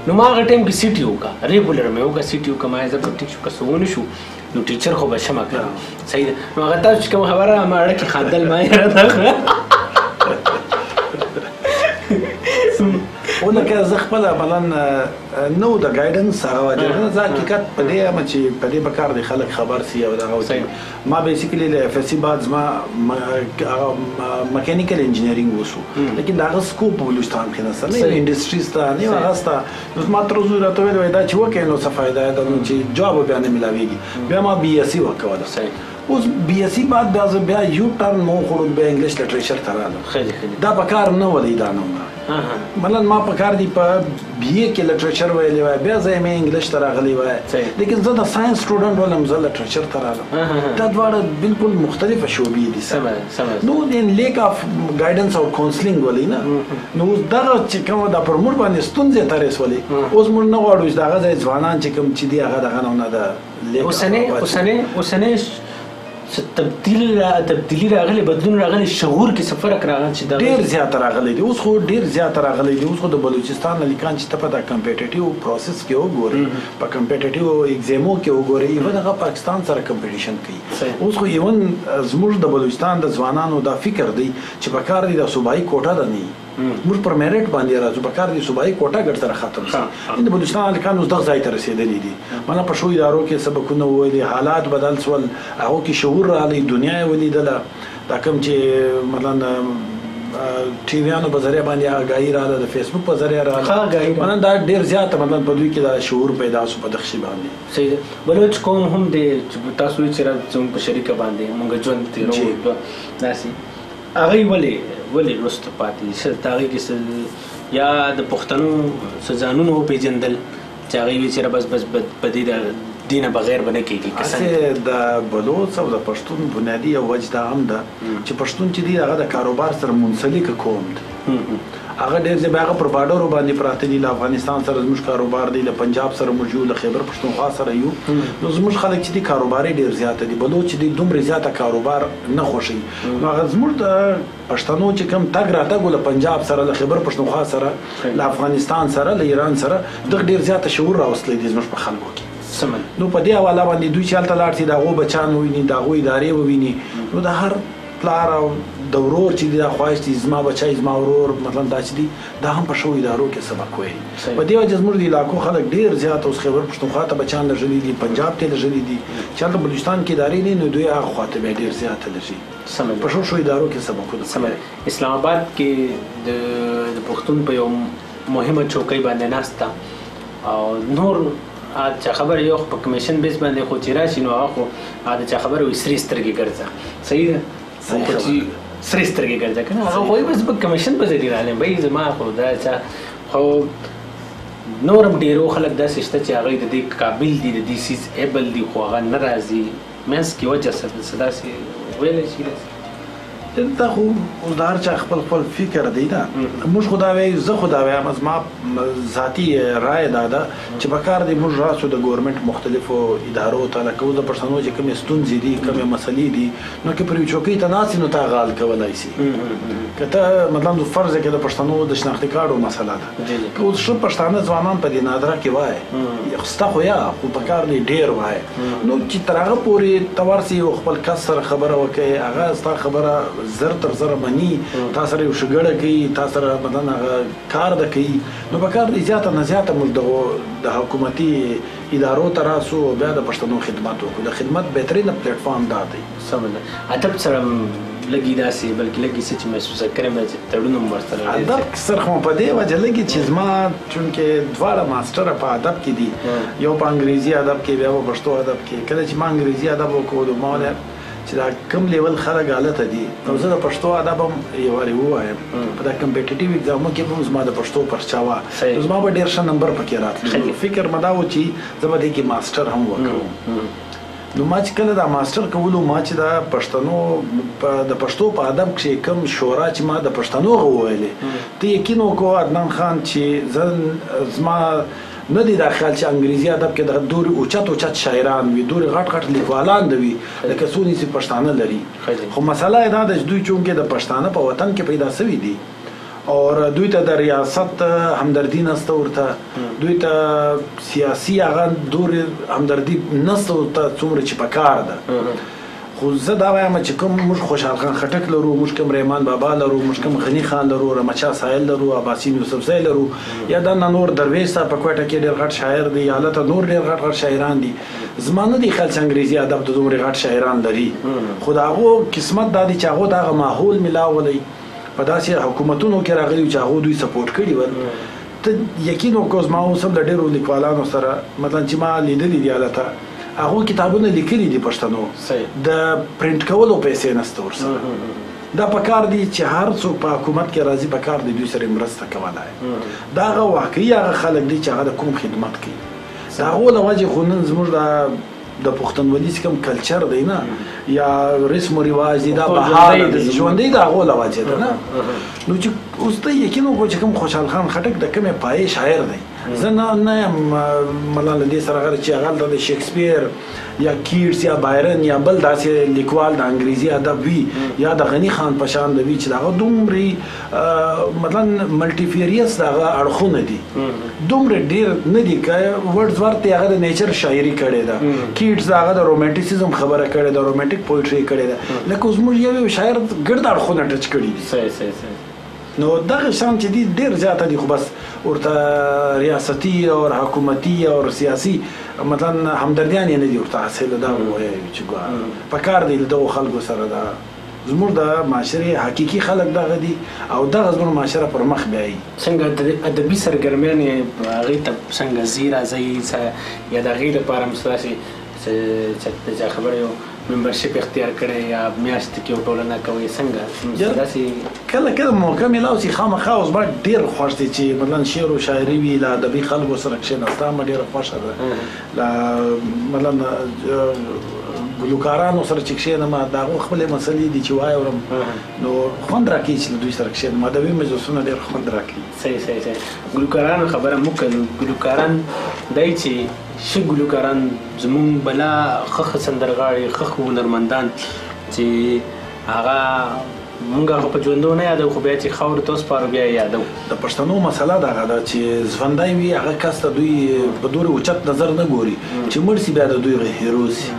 Speaker 1: نو ما هغه ټایم کې سی ټي وکړه ریګولر مې وکړه سی ټي وکړه ما زه به ټیک شو که څه ونه شو نو ټیچر خو به شمه کړم صحیح ده نو هغه تاسو چې کوم خبره ما اړه کې خندل ما یې راته
Speaker 2: ولکه زه خپله بلن نو د ګایډنس هغه وجه زه حقیقت په دې یم چې په دې به کار دی خلک خبر سي او دغه ما بیسیکلی له اف اس سی بعد زما میکانیکل انجینیرینګ وشو لیکن دا هغه سکوپ بلوچستان کې نشته نه انډسټریز ته نه هغه سته نو ما تر اوسه راته ویل دا چې وکړې نو څه فایده ده چې جواب بیا نه ملاویږي بیا ما بي اس سی وکوله اوس بي اس سی بعد بیا یو ټرن مو خورم بیا انګلیش لټریچر ته راغلم دا په کار نه ولې دا نه مثلا ما په کار دی په بي اے کې لټریچر ویلې وای بیا زه مې انګلیش ته راغلی وای لیکن زه د ساينس سټوډنټ ولم زه لټریچر ته راغلم دا دواړه بالکل مختلفه شعبې دي نو د لیک اف ګایډنس او کونسلینګ ولې نه نو دا چې کوم دا پر مور باندې ستونزې ترېس ولې اوس موږ نه غواړو چې دا غځي ځوانان چې کوم چې دی هغه دغه نه ده اوسنه تبدیلی راغلی بدلون راغلی شعور کې څه فرق راغلی چې ډېر زیات راغلی دی اوس خو ډېر زیات راغلی دی اوس خو د بلوچستان لیکان چې ته په دا کمپیټیټیو پروسس کې وګورې په کمپیټیټیو ایگزامو کې وګورې ایون هغه پاکستان سره کمپټیشن کوي اوس خو ایون زموږ د بلوچستان د ځوانانو دا فکر دی چې په کار دی د صوبایي کوټه ده نه موږ پر میرټ باندې راځو په کار دی صوبایي کوټه ګټ سره ختم شي د بلوچستان لیکان اوس دغه ځای ته رسېدلي دي مله په شو ادارو کې سبقونه وویلي حالات بدل شول هغو کې شعور راغلی دنیا یې ولیدله دا کوم چې مثلا ټي ویانو په ذریعه باندې آګاهي راغله د فیسبوک په ذریعه راغله مثلا دا ډېر زیات مثلا په دوی کې دا شعور پیدا شو په دغه شي باندې
Speaker 1: صحیح ده بلوچ قوم هم د تاسو چې زموږ په شریکه باندې موږ ژوند تېرو داسې هغوی ولې وروسته پاتې څه د هغوی کې څه یا د پښتنو څه ځانونه وپېژندل چې هغوی وایي چې بس په دې دینه بغیر به نه کېږي
Speaker 2: هسې د بلوڅ او د پښتون بنیادي یو وجه دا هم ده چې پښتون چې دی هغه د کاروبار سره منسلک قوم دی هغه ډېر ځای هغه پر باډرو باندې پراته دي له افغانستان سره زموږ کاروبار دی له پنجاب سره موږ یو له خیبر پښتونخوا سره یو نو زموږ خلک چې دي کاروباري ډېر زیاته دي بلوچ چې دی دومره زیاته کاروبار نه خوښوي نو هغه زموږ د پښتنو چې کوم تګ راتګ له پنجاب سره له خیبر پښتونخوا سره له افغانستان سره له ایران سره دغه ډېر زیاته شعور راوستلی دی زموږ په خلکو کې نو په دې حواله باندې دوی چې هلته لاړ شي د هغو بچان وویني د هغو ادارې وویني نو د هر پلار او د ورور چې دی دا خواهش دي زما بچی زما ورور مثلا دا چې دي دا هم په شو ادارو کې سبق وایي په دې وجه زموږ د علاقو خلک ډېر زیات اوس خیبر پښتونخوا ته بچان لږلي دي پنجاب ته لږلي دي چې هلته بلوچستان کې ادارې دي نو دوی هغه خوا ته بیا ډېر زیات لږي په شو ادارو کې سبقونه
Speaker 1: اسلام آباد کې د پښتون په یو مهمه چوکۍ باندې ناسته او نور چا خبر یو په کمیشن بیس باندې خو چې راشي نو هغه خو چا خبر وي سرې سترګې ګرځه صحیح ده سرې سترګې ګرځه که نه هغه خو بس په کمیشن په ذریعه رالم بهی زما خو دا چا خو نور هم ډېرو خلک داسې شته چې هغوی د دې قابل دي د دې سیز ایبل دي خو هغه نه راځي منځ کې وجه څه داسې ویلی شي
Speaker 2: دا خو د هر چا خپل فکر دی نه موږ خو دا وایو زه خو دا وایم زما ذاتي رایه دا ده چې په کار دی موږ راسو د ګورنمنټ مختلفو ادارو ته لکه اوس د پښتنو چې کومې ستونزې دي کومې مسلې دي نو که پر یو چوکۍ ته ناست نو ته هغه حل کولی شي که ته مثلا فرض کې د پښتنو د شناختي کارډو مسله ده که اوس ښه پښتانه ځوانان په دې نادره کې وایي ستا خو یا خو په کار دی ډېر وایي نو چې تر هغه پورې ته ورسې یو خپل کس سره خبره وکړې هغه ستا خبره زر تر زره مني تا سره یو شګړه کوي تا سره مثلا کار د کوي نو په کار دی زیاته نه زیاته موږ د حکومتي ادارو ته راسو بیا د پښتنو خدمت وکړو د خدمت بهترینه پلیټ فارم دا دی
Speaker 1: سم ده ادب سره لګي داسې بلکې لګي څه چې محسوسه کړم چې تړون هم ورسره
Speaker 2: ادب سره خو په دې وجه لګي چې زما چونکې دواړه ماسټر په ادب کې دي یو په انګریزي ادب کې بیا په پښتو ادب کې کله چې ما انګریزي ادب وکړو ما چې دا کم لیول خلک حالت دي نو زه د پښتو ادب هم یو واري وایم په دا کمپټیټیو ایگزامو کې هم زما د پښتو پرچا وا زما به ډیر ښه نمبر پکې راتلی فکر مدا و چې زما د کې ماسټر هم وکړم نو ما چې کله دا ماسټر کولو ما چې دا پښتنو د پښتو په ادب کې کم شورا چې ما د پښتنو غوولې ته یقین وکړو عدنان خان چې زما نه دی دا خیال چې انګریزي ادب کې د دوري اوچت شاعران وي دوري غټ لیکوالان وي لکه څو نسي پښتانه لري خو مسله دا ده چې دوی چونکې د پښتانه په وطن کې پیدا شوي دي او دوی ته د ریاست همدردي نسته ورته دوی ته سیاسي هغه دوري همدردي نسته ورته څومره چې پکار ده خو زه دا وایم چې کوم موږ خوشحال خان خټک لرو موږ کوم رحمان بابا لرو موږ کوم غنی خان لرو رمچا سایل لرو عباسین یوسفزی لرو یا دا نور درویش صاحب په کوټه کې ډېر غټ شاعر دی یا لته نور ډېر غټ شاعران دي زما نه دی خیال چې انګریزي ادب د دومره غټ شاعران لري خو د هغو قسمت دا دی چې هغو دغه ماحول ملاولی په داسې حکومتونو کې راغلي چې هغو دوی سپورټ کړي ول ته یقین وکړو زما اوس هم د ډېرو لیکوالانو سره مثلا چې ما لیدلي دي هلته هغو کتابونه لیکلي دي پښتنو د پرنټ کولو پیسې نسته ورسره دا پکار دی چې هر څوک په حکومت کې راځي پکار دی دوی سره مرسته کولای دا هغه واقعي هغه خلک دي چې هغه د کوم خدمت کوي د هغو له وجې خو نن زموږ د پښتونولي چې کوم کلچر دی نه یا رسم و رواج دی دا بهار دی ژوندی د هغو له وجې ده نه نو چې اوس ته یقین وکړو چې کوم خوشحال خان خټک د کومې پایې شاعر دی زه نه یم ملا له دې سره غره چې هغه د شکسپیر یا کیټس یا بایرن یا بل داسې لیکوال د انګریزي ادب وي یا د غنی خان په شان د وي چې دغه دومره مثلا ملټیفیریس دغه اړخونه دي دومره ډېر نه دي که ورډزورت هغه د نیچر شاعري کړې ده کیټس هغه د رومانټیسیزم خبره کړې ده رومانټیک پویټري کړې ده لکه اوس موږ یو شاعر ګرد اړخونه ټچ کړي دي
Speaker 1: صحیح
Speaker 2: نو دغه شان چې دي ډېر زیاته دي خو بس ورته ریاستي او حکومتي او سیاسي مثلا همدردیان یې نه دي ورته حاصل دا وایي چې پکار دی دغه خلکو سره دا زموږ د معاشرې حقیقي خلک دغه دي او دغه زموږ معاشره پر مخ بیایي
Speaker 1: څنګه ادبي سرګرمیانې هغې ته څنګه ځي راځئ یا د هغې لپاره ستاسې چې خبره یو ممبرشپ اختیار کړی یا میاشت کې یو ټولنه کوئ څنګه داسې
Speaker 2: کله موقع میلاو چې خامخا اوس ما ډېر خوښ دی چې مثلا شعر و شاعري وي له ادبي خلکو سره کښېناسته ما ډېره خوښه ده له مثلا ګلوکارانو سره چې کښېنم د هغو خپلې مسلې دي چې واورم نو خوند راکوي چې له دوی سره کښېنم ادبي مجلسونه ډېر خوند راکوي
Speaker 1: صحیح ګلوکارانو خبره موږ کوو ګلوکاران دی چې ښه ګلوکاران زموږ بلا ښه سندرغاړي ښه هنرمندان چې هغه مونږ هغه په ژوندو نه یادو خو بیا چې خاورو ته وسپارو بیا یې یادو
Speaker 2: د پښتنو مسله دغه ده چې ژوندی وي هغه کس ته دوی په دورې اوچت نظر نه ګوري چې مړ سي بیا د دوی هیرو سي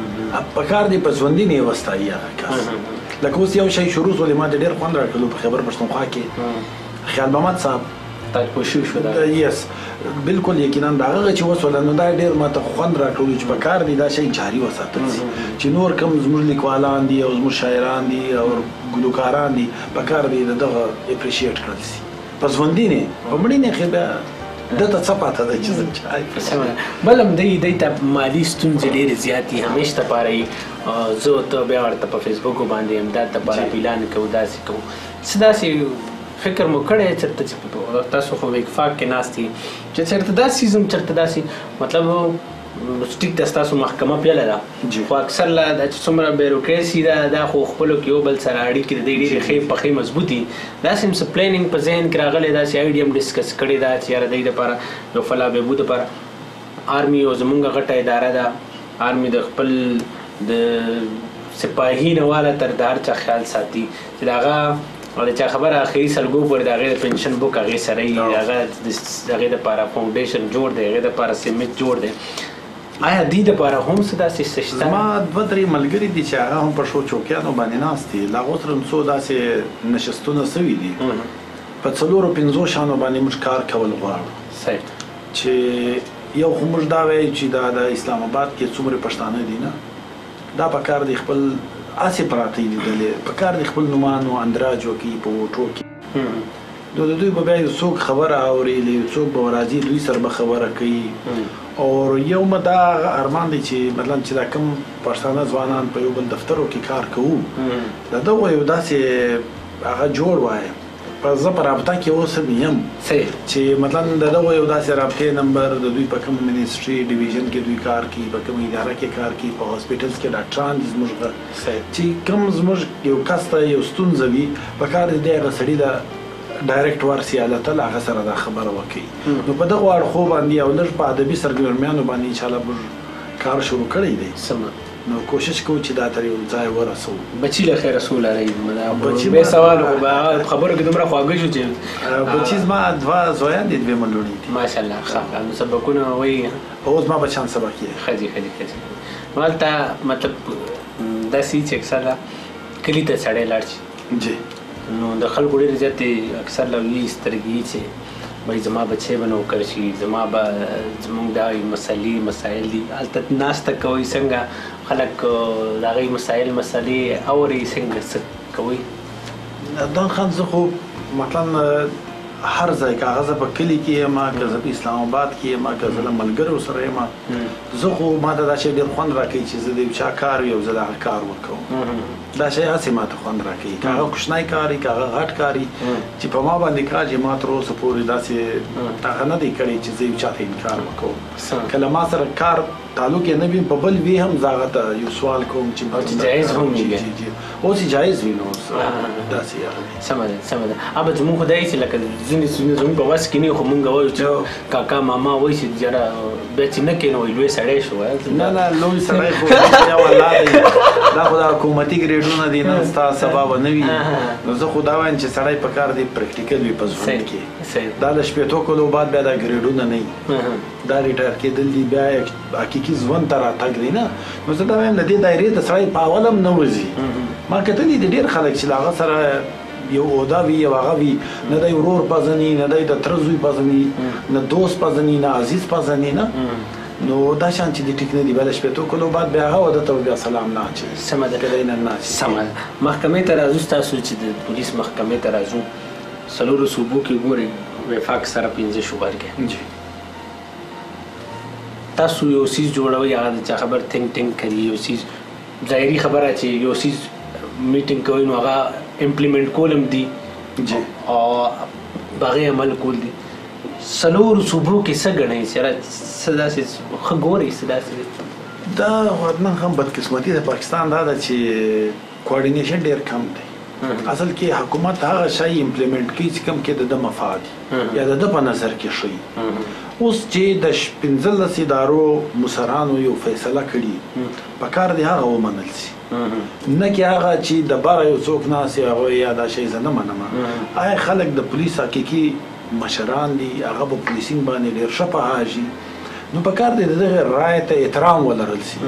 Speaker 2: پکار دی په ژوندي نه یې وستایي هغه کس لکه اوس یو شی شروع سو ما د ډېر خوند راکړلو په خیبر پښتونخوا کې خیال محمد صاحب
Speaker 1: تاجپوشي شو دا
Speaker 2: یس بالکل یقینا دا هغه چې وسول نو دا ډېر ماته خوند راکړلو چې پکار دی دا شی جاري وساتل شي چې نور کم زموږ لیکوالان دي او زموږ شاعران دي او ګلوکاران دي پکار دی دغه اپریشیټ کړل شي په ژوندي نه په مړي نه خو بیا دته څه پاته ده چې څه
Speaker 1: بل هم دی ته مالي ستونزې ډېرې زیاتې همیشه دپاره زه ته بیا ورته په فیسبوک باندې امداد دپاره اعلان کوو داسې کوو څه داسې فکر مو کړی چېرته چې تاسو خو وقفاق کې ناست دي چې چېرته داسې ځم چېرته داسې مطلب ټیک ده ستاسو محکمه پیله ده خو اکثر لا دا چې څومره بیروکراسي ده دا خو خپلو کې یو بل سره اړیکې د دې ډېرې ښې پخې مضبوطي داسې هم څه پلانینګ په ذهن کې راغلی داسې آیډیا هم ډسکس کړې ده چې یاره دوی دپاره یو فلاح بهبود دپاره آرمي یو زمونږ غټه اداره ده آرمي د خپل د سپاهي نه واله تر د هر چا خیال ساتي چې د هغه او د چا خبره اخري سلګو پورې د هغې د پنشن بک هغې سره یي د هغې دپاره فاونډیشن جوړ دی هغې دپاره سیمټ جوړ دی آیا دې دپاره هم څه داسې څه شته؟
Speaker 2: زما 2-3 ملګري دي چې هغه هم په ښو چوکیانو باندې ناست دي. له هغو سره څو داسې نشستونه سوي دي په 4-5 شیانو باندې موږ کار کول غواړو.
Speaker 1: صحیح.
Speaker 2: چې یو خو موږ دا وایو چې دا د اسلام آباد کې څومره پښتانه دي نه، دا په کار دی خپل هسې پراته لیدلې، په کار دی خپل نومانو اندراج وکړي په ووټو کې. نو د دوی به بیا یو څوک خبره اوري، یو څوک به راځي دوی سره به خبره کوي. او یو مې دا ارمان دی چې مثلا چې دا کوم پښتانه ځوانان په یو بل دفترو کې کار کوو، د دغو یو داسې هغه جوړ وایي زه په رابطه کې اوسم یم چې مثلا د دغو یو داسې رابطې نمبر د دوی په کوم منسټري ډیویژن کې دوی کار کوي، په کوم اداره کې کار کوي، په هاسپیټلز کې ډاکټران دي زموږ چې کوم زموږ یو کس ته یو ستونزه وي په کار دی هغه سړي د ډایرکټ ورسي الته هغه سره دا خبره وکړي. نو په دغو اړخو باندې او لږ په ادبي سرګرمیانو باندې انشاءالله موږ کار شروع کړی دی. نو کوشش کوو چې دا تر یو ځای ورسوو.
Speaker 1: بچي له خیره سوله لري بې سوال خبرو کې دومره خواږه شو چې
Speaker 2: بچي زما 2 زویان دي 2 ملوړي دي
Speaker 1: ماشاءالله. ښه نو سبقونه وایي
Speaker 2: اوس ما بچیان سبق یې
Speaker 1: ښه دي نو هلته مطلب داسې چې اکثره کلي ته سړی لاړ شي
Speaker 2: جی
Speaker 1: نو د خلکو ډېرې زیاتې اکثر لوي سترګې چې وایي زما بچی به نوکر شي، زما به زموږ دا مسایل دي. هلته ناسته کوئ څنګه خلک د هغوی مسلې اوري څنګه څه کوئ؟
Speaker 2: دان خان زه خو مثلا هر ځای که هغه زه په کلي کې یم که زه په اسلام آباد کې یم که زه له ملګرو سره یم زه خو ما ته دا شی ډېر خوند راکوي چې زه د یو چا کار وي او زه د هغه کار وکړم. دا شی هسې ما ته خوند راکوي که هغه کوچنی کار وي که هغه غټ کار وي چې په ما باندې کار چې ما تر اوسه پورې داسې هغه نه دی کړی چې زه یو چا ته انکار وکړم. که له ما سره کار تعلق یې نه وي په بل وي هم زه هغه ته یو سوال کوم چې
Speaker 1: جایز هم وي
Speaker 2: اوس یې جایز وي نو داسې هغه
Speaker 1: سمه ده ابه زموږ خو داسې لکه ځینې زموږ په وس کې نه خو مونږ وایو چې کاکا ماما وایي چې جره بیا چې نه کښېنو وایي لوی سړی شو.
Speaker 2: نه لوی سړی خو یو الله دی دا خو د حکومتي ګریډونه دي نن ستا سبا به نه وي. نو زه خو دا وایم چې سړی په کار دی پریکټیکل وي په ژوند کې دا له شپېتو کلو بعد بیا دا ګریډونه نه وي دا ریټایر کېدل دي بیا حقیقي ژوند ته راتګ دی نه. نو زه دا وایم د دې دایرې ته سړی په اول هم نه وځي. ما کتلي دي ډېر خلک چې له هغه سره یو عهده وي یو هغه وي نه دی ورور پېژني نه دی د تره زوی پېژني نه دوست پېژني نه عزیز پېژني نه. نو دا شان چې د ټیک نه دی بیا له شپېتو کلو بعد بیا هغه واده ته بیا سلام نه اچوي.
Speaker 1: سمه ده سمه ده. محکمې ته راځو ستاسو چې د پولیس محکمې ته راځو 4 صوبو کې ګورئ وفاق سره 15 شعبه کې تاسو یو څیز جوړوئ هغه د چا خبر ټینګ کوي یو څیز ظاهري خبره چې یو څیز میټینګ کوي نو هغه امپلیمنٹ کولم دي او هغې عمل کول دي. 4 صوبو کې څه ګڼئ چې څه داسې ښه ګورئ څه داسې
Speaker 2: دا نن هم بدقسمتي د پاکستان دا ده چې کوارډینیشن ډېر کم دی. اصل کې حکومت هغه شی امپلیمنٹ کوي چې کوم کې د مفاد یا د په نظر کې شي. اوس چې د 15 ادارو مصرانو یو فیصله کړي په کار دی هغه ومنل شي نه کې هغه چې د باره یو څوک ناسي هغه یا دا شی زه نه منم. آیا خلک د پولیس حقیقي مشران دي هغه په پولیسینګ باندې ډېر ښه پوهېږي نو په کار دی د دغه رایې ته احترام ولرل شي.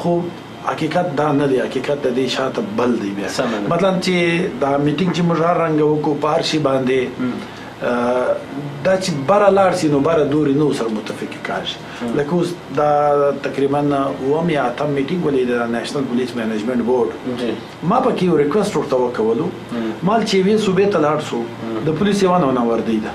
Speaker 2: خو حقیقت دا نه دی حقیقت د دې شاته بل دی بیا مثلا چې دا میټینګ چې موږ هر رنګه وکړو په هر شي باندې دا چې بره لاړ شي نو بره دورې نو سره متفق کاږي. لکه اوس دا تقریبا 8 یا 10 میټینګ ولې د نېشنل پولیس مینجمنټ بورډ ما پکې یو ریکوست ورته وکولو مال چې وی صوبې ته لاړ شو د پولیس یو نه وردی ده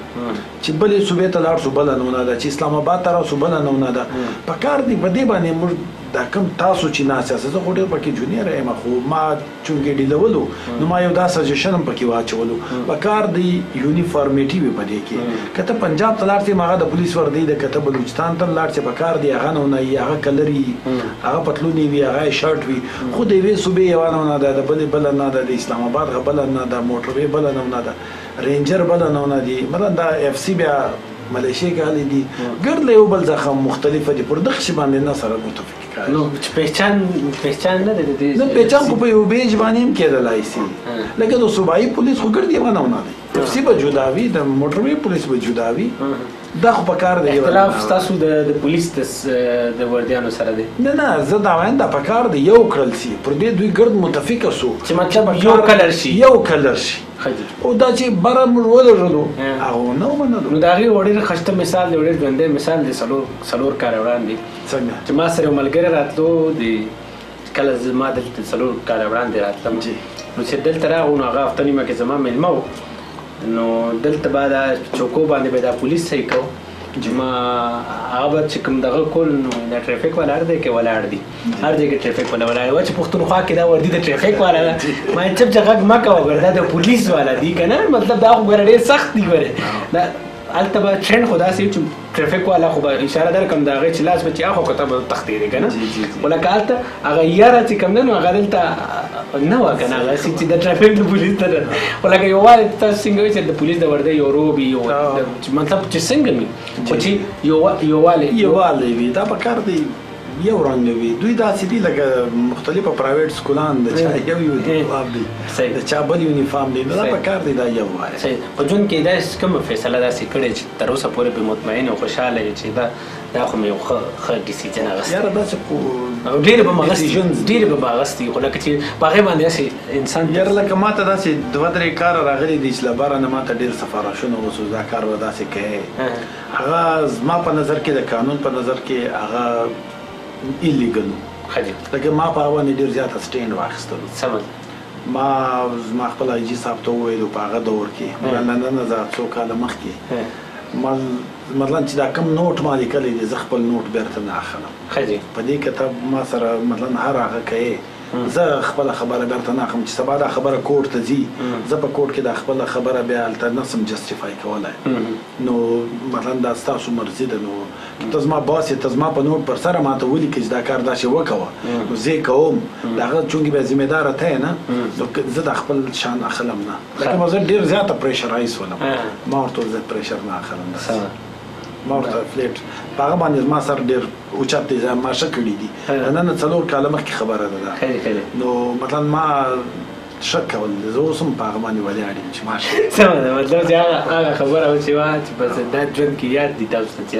Speaker 2: چې بلې صوبې ته لاړ شو بل نه ده چې اسلام آباد ته راځو بل نه ده په کار دی په دې باندې موږ دا کوم تاسو چې ناسیاسه زه خو ډېر پکې جونیر یم خو ما چونګې ډیلولو نو ما یو دا سجیشن هم پکې واچولو په کار دی یونیفارمیټي وي په دې کې که ته پنجاب ته لاړ شې هغه د پولیس وردی ده که ته بلوچستان ته لاړ شې په کار دی هغه نه وي هغه کلري هغه پتلونې وي هغه شرټ وي خو د یوې صوبې یوه نه ده د بلې بله نه ده د اسلام آباد بله نه ده موټروې بله نه ده رینجر بله نه دي مثلا دا اف سی بیا ملیشیا کې حالې دي ګرد له یو بل څخه مختلفه دي پر دغه شي باندې نه سره متفق کار
Speaker 1: نو پہچان نه ده
Speaker 2: نه پہچان خو په یو بیج باندې هم کېدلای شي لکه د صوبایي پولیس خو ګرد یې نه دی اف سی به جدا وي د موټروي پولیس به جدا وي دا خو په کار دی
Speaker 1: اختلاف ستاسو د پولیس د وردیانو سره دی؟
Speaker 2: نه زه دا وایم دا په کار دی یو کړل سي پر دې دوی ګرد متفقه سو
Speaker 1: چې مطلب یو کلر شي
Speaker 2: او دا چې بره موږ ولرلو هغه نه ومنلو.
Speaker 1: نو د هغې ډېر ښایسته مثال دی، ډېر ژوندی مثال دی. څلور کاله وړاندې
Speaker 2: څنګه
Speaker 1: چې ما سره یو ملګری راتلو د کله زما دلته 4 کاله وړاندې راتلم نو چې دلته راغلو نو هغه هفته نیمه کې زما میلمه و نو دلته به دا چوکو باندې به دا پولیس صحیح کو چې ما هغه به چې کوم دغه کول نو دا ټرافیک والا هر ځای کې ولاړ دي، هر ځای کې ټرافیک والا ولاړ دی. چې پښتونخوا کې دا وردي د ټرافیک والا ده ما چپ چې غږ مه کوه ګوره دا د پولیس والا دي که نه، مطلب دا خو ګوره ډېر سخت دي. ګوره دا هلته به ټرینډ خو داسې چې ټرافیک والا خو به اشاره درکړم د هغې چې لاس به چې اخوا کړه ته به تښتېدې که نه، خو لکه هلته هغه یاره چې کوم دی نو هغه دلته نه وه که نه هغه چې د ټرافیک د پولیس ته خو لکه یووالی تاسو څنګه وایي چې د پولیس د وردۍ یو روب وي مطلب چې څنګه وي خو چې
Speaker 2: یووالی وي دا په کار دی یو رنګ وي. دوی داسې دي لکه مختلفه پرایویټ سکولان د چا یو یونیفارم دی د چا بل یونیفارم دی، دا په کار دی دا یو وایي.
Speaker 1: په ژوند کې داسې کومه فیصله داسې کړې چې تر اوسه پورې پرې مطمئن او خوشحاله یې چې دا خو مې یو ښه ډیسیژن اخیستی؟
Speaker 2: یاره داسې خو
Speaker 1: ډېرې به مې اخیستي خو لکه چې په هغې باندې داسې انسان
Speaker 2: یاره لکه ما ته داسې 2-3 کاره راغلي دي چې له باره نه ما ته ډېر سفارشونه اوس دا کار به داسې کوې هغه زما په نظر کې د قانون په نظر کې هغه ایلیګل لکه ما په هغه باندې ډېر زیاته سټینډ واخیستلو. ما زما خپل آی جي صاحب ته وویلو په هغه دور کې لندن نه زه 2 کاله مخکې مثلا چې دا کوم نوټ ما لیکلی دی زه خپل نوټ بیرته نه اخلم په دې کتاب ما سره مثلا هر هغه کوې زه خپله خبره بیرته نه اخلم چې سبا دا خبره کورټ ته ځي زه په کورټ کې دا خپله خبره بیا هلته نه سم جسټیفای کولی نو مثلا دا ستاسو مرضي ده نو ته زما باس یې ته زما په نوټ پر سره ماته ولیکې چې دا کار داسې وکوه نو زه یې کوم د هغه چونکې بیا ذمهداره ته یې نه نو زه د خپل شان اخلم نه لکه زه ډېر زیاته پریشرایز ولم ما ورته زه پریشر نه اخلم ما ورته فلیټ په هغه باندې ما سره ډېر اوچت دی ما ښه کړي دي نن 4 کاله مخکې خبره ده دا نو مثلا ما شک کول زه اوس هم په هغه باندې ولاړ یم چې ماشه
Speaker 1: سمه ده مطلب چې هغه خبره وه چې وه چې بس دا ژوند کې یاد دي تاسو ته چې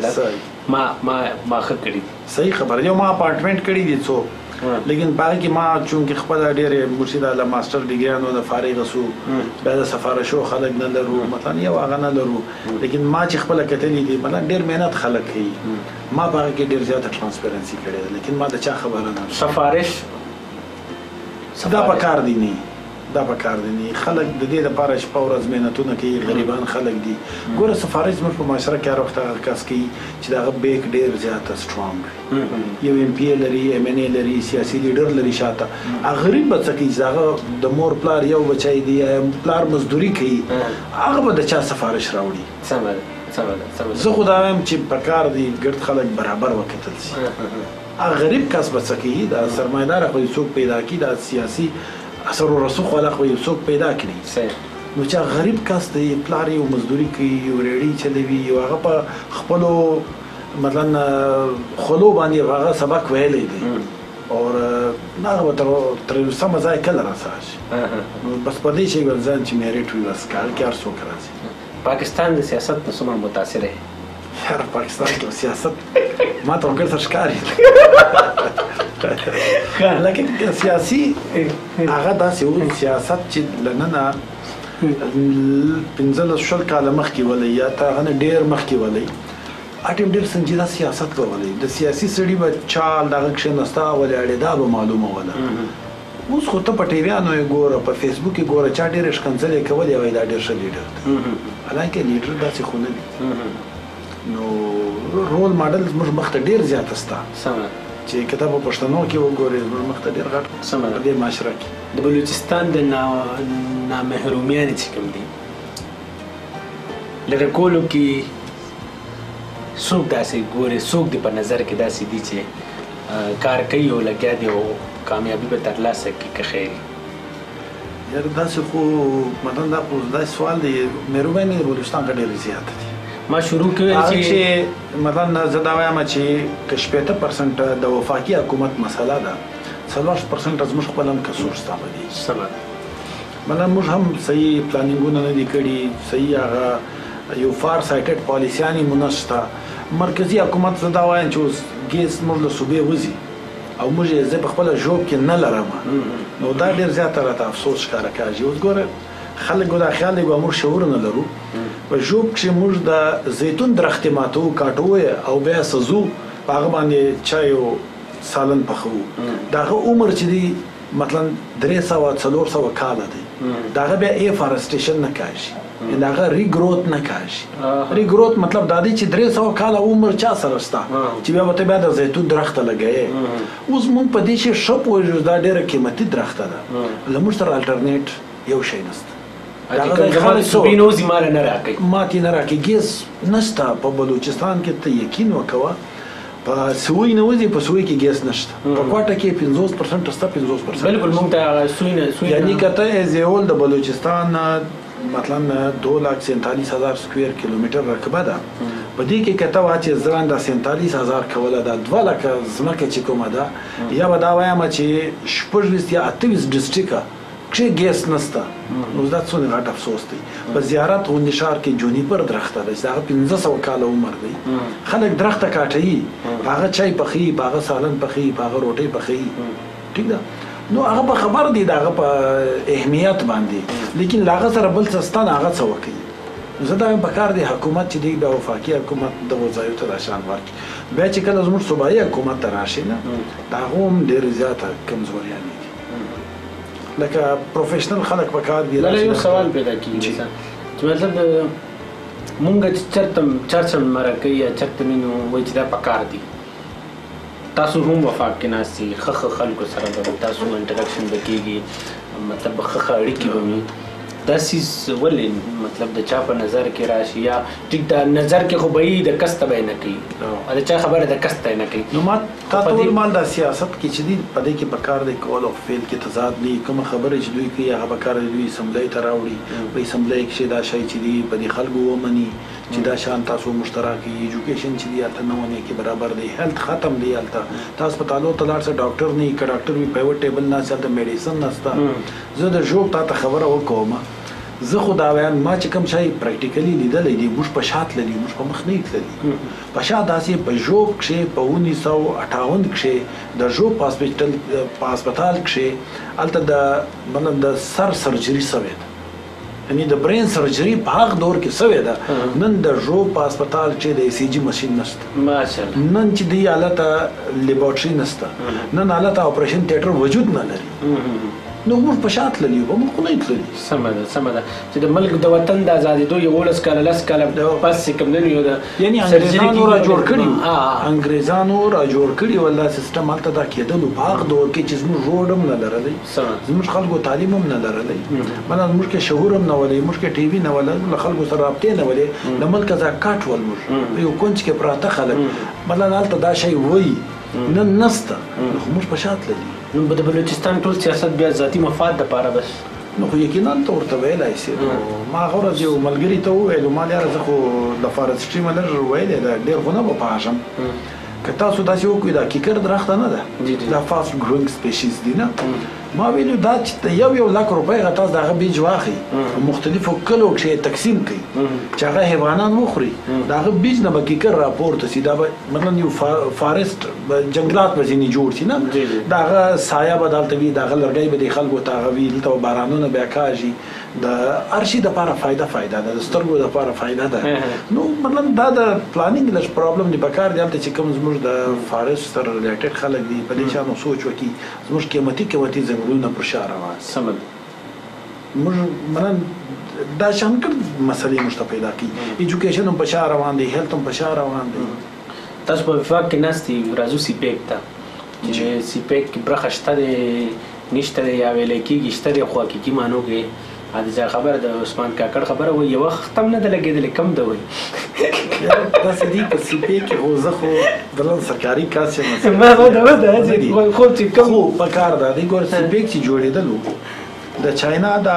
Speaker 1: ما ښه کړي دي
Speaker 2: صحیح خبره یو ما اپارټمنټ کړي دي څو لیکن په هغه کې ما چونکې خپله ډېرې مرشده له ماسټر ډیګریانو نه فارغه سو بیا د سفارشو خلک نه لرو مثلا یو هغه نه لرو لیکن ما چې خپله کتلي دي مثلا ډېر محنت خلک کوي ما په هغه کې ډېر زیاته ټرانسپیرنسي کړې ده لیکن ما د چا خبره نه
Speaker 1: سفارش
Speaker 2: دا په کار دی نه دا په کار دی نه خلک د دې لپاره شپه ورځ محنتونه کوي غریبان خلک دي ګوره سفارش زموږ په معاشره کې هر وخت هغه کس کوي چې د هغه بیک ډېر زیاته سټرانګ یو ایم پی لري ایم ان ای لري سیاسي لیډر لري شاته هغه غریب به څه کوي چې هغه د مور پلار یو بچی دی پلار مزدوري کوي هغه به د چا سفارش راوړي زه خو دا وایم چې په کار دی ګرد خلک برابر وکتل شي هغه غریب کس به څه کوي د سرمایه‌دار خو څوک پیدا کړي د سیاسي اثر و رسوخ والا خو یو څوک پیدا کړي نو چې غریب کس دی پلار یو مزدوري کوي یو ریډي چلوي یو هغه په خپلو مثلا خلو باندې هغه سبق ویلی دی او هغه به تر سمه ځای کله رساشي بس په دې شی ځان چې میریټ وي بس کار کې هر څوک راځي.
Speaker 1: پاکستان د سیاست نه څومره متاثر دی؟
Speaker 2: یاره پاکستان کې سیاست ما ته وګړ ته ښکاري لکه سیاسي هغه داسې و سیاست چې له ننه 15 کاله مخکې ولی یا تر هغه نه ډېر مخکې ولی اټیم ډېر سنجیده سیاست کولی د سیاسي سړي به چال دغه کښېنسته ولاړې دا به معلومه وله اوس خو ته په ټیویانو یې ګوره په فیسبوک یې ګوره چا ډېرې ښکنځلې کولې وایي دا ډېر ښه لیډر دی حالانکه لیډر داسې خو نه دي نو رول ماډل زموږ مخ ته ډېر زیاته سته چې کتاب په پښتنو کې وګورئ زموږ مخ ته ډېر غټ په دې معاشره کې
Speaker 1: د بلوچستان د نامحرومیانې چې کوم دي لرې کولو کې څوک داسې ګوري څوک دې په نظر کې داسې دي چې کار کوي او لګیا دي او کامیابي به ترلاسه کړي که خیر
Speaker 2: یاره داسې خو مثلا دا داسې سوال دی مهرباني د بلوچستان ته ډېرې زیاته دي
Speaker 1: ما شروع کړی
Speaker 2: چې مثلا زه دا وایم چې که 80% د وفاقي حکومت مسله ده 40% زموږ خپل هم کسور ستا به دي مثلا موږ هم صحیح پلانینګونه نه دي کړي صحیح هغه یو فار سایټډ پالیسیانې مو نشته. مرکزي حکومت زه دا وایم چې اوس ګیس موږ له صوبې وځي او موږ یې زه په خپله ژوب کې نه لرم، نو دا ډېر زیاته راته افسوس ښکاره کېږي. اوس ګوره خلک دا خیال دی موږ شعور نه لرو. په ژوب کښې موږ د زیتون درختې ماتوو، کاټو یې او بیا سزو، په هغه باندې چای او سالن پخوو. د هغه عمر چې دی مثلا 300-400 کاله دی، د هغه بیا افارسټیشن نه کېږي، د هغه ریګروت نه کېږي. ریګروت مطلب دا دی چې 300 کاله عمر چا سره شته چې بیا به ته بیا د زیتون درخته لګوې. اوس موږ په دې شی ښه پوهېږو دا ډېره قیمتي درخته ده، له موږ سره الټرنیټ یو شی نسته. ماتې نه راکوي، ګیس نشته په بلوچستان کې. ته یقین وکوه په سوی نه وځي، په سوی کې ګیس نشته، په کوټه کې 50% شته، 50%.
Speaker 1: بالکل موږ ته سوی نه
Speaker 2: یعنی که ته ایز اول د بلوچستان مثلا 2,47,000 سکویر کیلومتر رقبه ده، په دې کې که ته واچې ځان د 47,000 کوله ده، 2 لکه ځمکه چې کومه ده، یا به دا وایم چې 26 یا 28 ډسټرکه کښې ګیس نسته. نو دا څومره غټ افسوس دی. په زیارت غوندې ښار کې جونیپر درخته ده چې د هغه 500 کاله عمر دی، خلک درخته کاټوي، په هغه چای پخوي، په هغه سالن پخوي، په هغه روټۍ پخوي. ټیک ده، نو هغه په خبر دی د هغه په اهمیت باندې، لیکن له هغه سره بل څه شته نه، هغه څه وکوي. زه دا وایم پکار دی حکومت چې دی بیا وفاقي حکومت د وظایفو ته دا شان ورکړي. بیا چې کله زموږ صوبایي حکومت ته راشي نه، د هغو هم ډېرې زیاته کمزوریانې دي. لکه پروفیشنل خلک پکار دي.
Speaker 1: یو سوال پیدا کېږي چې مطلب مونږ چې چرته مرکه یا چرته مینو وایي چې دا پکار دي، تاسو هم وفاق کې ناستي، ښه خلکو سره به تاسو انټراکشن به کېږي، مطلب ښه اړیکې به وي. دا څیز ولې مطلب د چا په نظر کې راشي، یا ټیک د نظر کې خو به یې د کس ته به یې نه کوي، د چا خبره د کس ته یې نه کوي.
Speaker 2: نو ما تا ته ول مال د سیاست کې چې دی په دې کې پکار دی کول او فیل کې تضاد دی. کومه خبره چې دوی کوي هغه پکار دی دوی اسمبلی ته راوړي، په اسمبلی کې دا شی چې دی په دې خلکو ومني چې دا شان تاسو مشترکي ایجوکیشن چې دی هلته نه ونې کې برابر دی، هیلث ختم دی، هلته تا هسپتالو ته لاړ شه ډاکټر نه که ډاکټر وي په یوه ټیبل ناست، هلته میډیسن نسته. زه د ژوب تا ته خبره وکوم، زه خو دا وایم ما چې کوم شی پریکټیکلی لیدلی دی، موږ په شا تللي، موږ په مخ نه یې تللي. په شا داسې په ژوب کښې په 1958 کښې د ژوب په هسپتال کښې هلته د مطلب د سر سرجري سوې ده، یعنی د برین سرجري په هغه دور کې سوې ده. نن د ژوب په هسپتال کښې د ECG ماشین نشته، نن چې دی هلته لیبارټري نشته، نن هلته اپریشن تیټر وجود نه لري. نو موږ په شا تللي وو، موږ خو نه یې تللي.
Speaker 1: سمه ده چې د ملک د وطن د ازادېدو 11 کاله 10 کاله پس چې کوم نه یو د
Speaker 2: یعنی انګریزانو را جوړ کړي، انګریزانو را جوړ کړي والله سیستم هلته دا کېدلو په هغه دور کې چې زموږ روډ هم نه لرلی، زموږ خلکو تعلیم هم نه لرلی، بله زموږ کې شعور هم نه ولی، موږ کې ټي وي نه ولی، له خلکو سره رابطې نه ولی، له ملکه ځای کاټ ول موږ په یو کونج کې پراته خلک، بله هلته دا شی وایي نن نسته، خو موږ په شا تللي.
Speaker 1: نو د بلوچستان ټول سیاست بیا ذاتي مفاد دپاره بس؟
Speaker 2: نو خو یقینا ته ورته ویلی سي. ما هغه ورځ یو ملګري ته وویلو، ما یاره زه خو د فارسټري مه لږ ویلی ده، ډېر خو نه به پوهېږم، که تاسو داسې وکړئ دا کیکر درخته نه ده، دا فاسټ ګروینګ سپیشیز دي نه. ما ویلو دا چې یو لک روپۍ هغه تاسو د هغه بیج واخلئ، په مختلفو کلو کښې تقسیم کړئ چې هغه حیوانان وخوري، د هغه بیج نه به کیکر راپورته سي، دا به مثلا یو فارسټ جنګلات به ځینې جوړ سي نه، د هغه سایه به دلته وي، د هغه لرګی به دې خلکو ته هغه وي، دلته به بارانونه بیا کاږي، د هر شي دپاره فایده ده، د سترګو دپاره فایده ده. نو مطلب دا د پلانینګ لږ پرابلم دی، پکار دی هلته چې کوم زموږ د فارسټ سره ریلیټډ خلک دي په دې شانو سوچ وکړي، زموږ قیمتي ځنګلونه پر شا روان سي. موږ منن دا شان مسلې موږ ته پیدا کړي، ایجوکیشن هم په شا روان دی، هیلث هم په شا روان دی.
Speaker 1: تاسو په وفاق کې ناستي، راځو سیپیک ته چې سیپیک کې برخه شته دی نشته دی، یا ویلی کېږي شته دی، خو حقیقي معنو کې د خبره د عثمان کاکړ خبره وایي یو وخت هم نه ده لګېدلې، کم ده وایي
Speaker 2: داسې دي په سیپیک کې. خو زه خو دلته سرکاري کاس یم،
Speaker 1: ما خو ده خو چې کم
Speaker 2: خو پکار ده دی. ګوره سیپیک چې جوړېدلو د چاینا د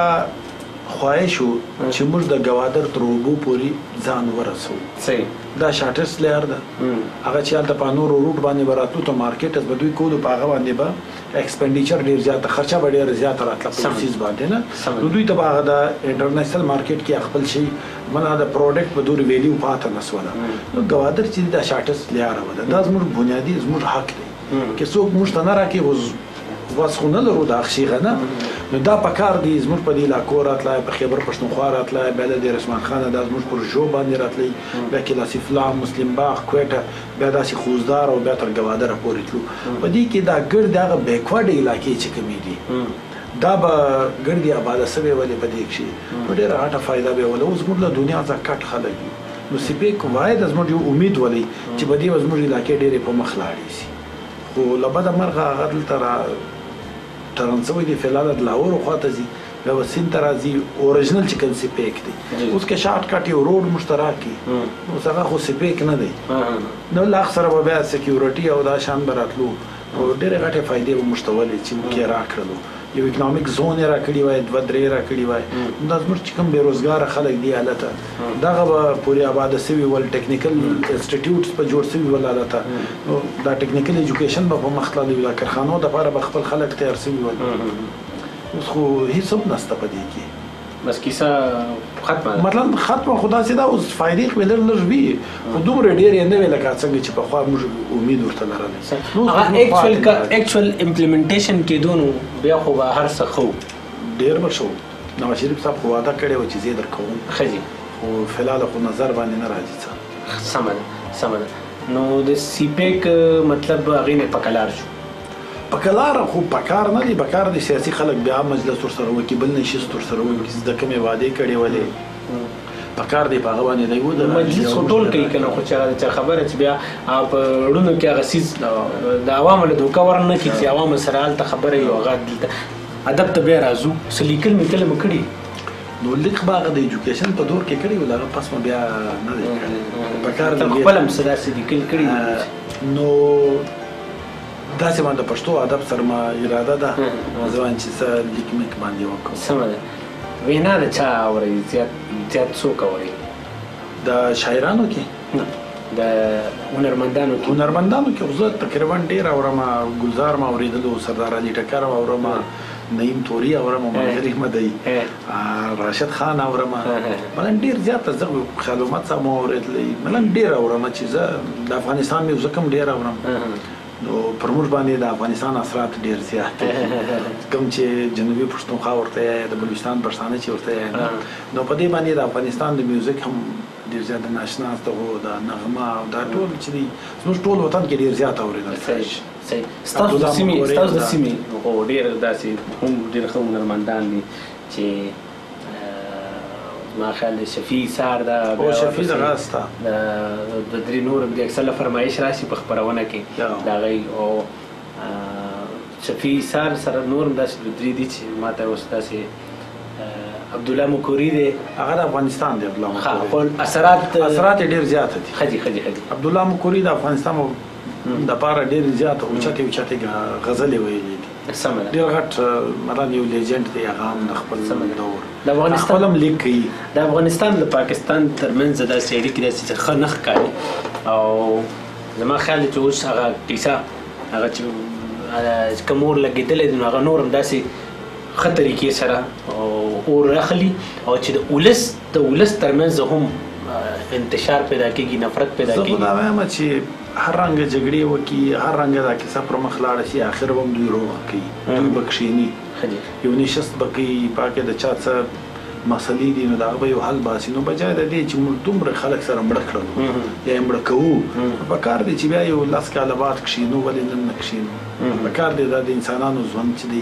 Speaker 2: خواهش وو چې موږ د ګوادر تر اوبو پورې ځان ورسوو.
Speaker 1: صحیح.
Speaker 2: دا شارټس لیر ده هغه چې هلته په نورو روټ باندې به راتلو ته مارکیټس به دوی کولو په هغه باندې به ایکسپنډیچر ډېر زیاته خرچه به ډېره زیاته راتله په سیز باندې نه نو دوی ته به هغه د انټرنیشنل مارکیټ کې خپل شي منه د پروډکټ په دوی ویلیو پاته نسوله نو ګوادر چې دا شارټس لیر وه دا زموږ بنیادي زموږ حق دی که څوک موږ ته نه راکړي واس خو نه لرو دا اخشیغه نه نو دا پکار دی زموږ په دې علاقو راتلی په خیبر پښتونخوا راتلی بیا د رسمان خانه دا زموږ پر ژو باندې راتلی بیا کلاس فلام مسلم باغ کویټه بیا داسې خوزدار او بیا تر ګوادره پورې تلو په دې کې دا ګرد هغه بیکورډ علاقې چې کومې دي دا به ګردې آباده سوې ولې په دې کښې نو ډېره غټه فایده به وله اوس موږ له دنیا څخه کټ خلک یو نو سپیک واید زموږ یو امید ولئ چې په دې به زموږ علاقې ډېرې په مخ لاړې شي خو له بده مرغه هغه دلته ترانسوي دی فعلا د لاهور خواته ځي بیا به سیند ته راځي اورجنل چې کوم سپیک دی اوس که شارټ کټ یو روډ مشترک کي اوس هغه خو سپیک نه دی نو لا اکثر به بیا سکیورټي او دا شان به راتلو او ډېرې غټې فایدې به موږ ته ولې چې موږ یې راکړلو یو اکنامک زون یې راکړي وای دوه درې راکړي وای دا زموږ چې کوم بېروزګاره خلک دي هلته دغه به پورې آباده سوي ول ټیکنیکل انسټیټیوټس په جوړ سوي ول هلته نو دا ټیکنیکل ایجوکیشن به په مخ تللی وي دا کارخانو دپاره به خپل خلک تیار سوي ول اوس خو هېڅ هم نشته په دې کې
Speaker 1: بس کیسه ختمه
Speaker 2: مطلب ختمه خو داسې ده اوس فایدې خو یې لږ لږ وي خو دومره ډېرې یې نه وې لکه څنګه چې پخوا موږ امید ورته لرلی
Speaker 1: هغه اکچوال امپلیمنټیشن کېدو نو بیا خو به هر څه ښه
Speaker 2: ډېر به ښه و نواز شریف صاحب خو وعده کړې وه چې زه یې درکوم
Speaker 1: ښه دي
Speaker 2: خو فلحال خو نظر باندې نه راځي څه
Speaker 1: سمه ده سمه ده نو د سیپیک مطلب هغې نه په کلار شو
Speaker 2: په کلاره خو پکار نه دی پکار دی سیاسي خلک بیا مجلس ورسره وکړي بل نشست ورسره وکړي د کومې وعدې کړې ولې پکار دی په هغه باندې دی و د
Speaker 1: مجلس خو ټول کوي که نه خو چې خبره چې بیا په ړونو کې هغه څیز د عوامو له دوکه ورنه کړي چې عوامو سره هلته خبره وي او هغه دلته ادب ته بیا راځو څه لیکل مې کله مې کړي
Speaker 2: نو لیک به هغه د ایجوکیشن په دور کې کړي ول هغه پس مې بیا نه دی کړی پکار دی
Speaker 1: خپل هم څه داسې لیکل کړي
Speaker 2: نو داسې باندې پښتو ادب سره ما اراده ده ځوان چې څه لیک میک باندې وکړم
Speaker 1: سمه ده وینا د چا اورئ زیات څوک اورئ
Speaker 2: د شاعرانو کې
Speaker 1: نه د هنرمندانو کې
Speaker 2: خو زه تقریبا ډېر اورم ګلزار ما اورېدلو سردار علي ټکر اورم نعیم توري اورم ملګري مدعي راشد خان اورم ملن ډېر زیاته زه خیال محمد صاحب مو اورېدلی ملن ډېر اورم چې زه د افغانستان میوزیک هم ډېر اورم نو پر موږ باندې د افغانستان اثرات ډېر زیات دي کوم چې جنوبي پښتونخوا ورته یې د بلوچستان پښتانه چې ورته یې نو په دې باندې د افغانستان د میوزیک هم ډېر زیات ناشنا ته د نغمه او دا ټول چې دي زموږ ټول وطن کې ډېر زیات اورېدل
Speaker 1: صحیح ستاسو د سیمې خو ډېر داسې هم ډېر ښه هنرمندان دي چې ما خیال دی شفیع سار دا
Speaker 2: او شفیع دغه ستا
Speaker 1: د درې نور د اکثره فرمایش راشي په خپرونه کې د هغې او شفیع سار سره نور هم داسې درې دي چې ما ته اوس داسې عبدالله مکوري دی
Speaker 2: هغه د افغانستان دی عبدالله مکوري
Speaker 1: اثرات
Speaker 2: یې ډېر زیاته دي
Speaker 1: ښه دي
Speaker 2: عبدالله مکوري د افغانستان دپاره ډېرې زیاته اوچتې غزلې ویلي دي
Speaker 1: سمه ده
Speaker 2: ډېر غټ مطلب یو لیجنډ دی هغه هم د خپل دور
Speaker 1: د افغانستان
Speaker 2: هم لیک کوي
Speaker 1: د افغانستان د پاکستان ترمنځ داسې اړیکې داسې چې ښه نه ښکاري او زما خیال دی چې اوس هغه کیسه هغه چې کوم اور لګېدلی دی نو هغه نور هم داسې ښه طریقې سره اور اخلي او چې د ولس ترمنځ هم انتشار پیدا کېږي نفرت پیدا کېږي
Speaker 2: زه خو دا وایم چې هر رنګه جګړې وکړي هر رنګه دا کیسه پر مخ لاړه شي اخر به هم دوی روغ کوي دوی به کښېني یو نشست به کوي په هغې د چا څه مسلې دي نو د هغه به یو حل باسي نو بجای د دې چې موږ دومره خلک سره مړه کړلو یا یې مړه کوو پکار دی چې بیا یو لس کاله بعد کښېنو ولې نن نه کښېنو پکار دی دا د انسانانو ژوند چې دی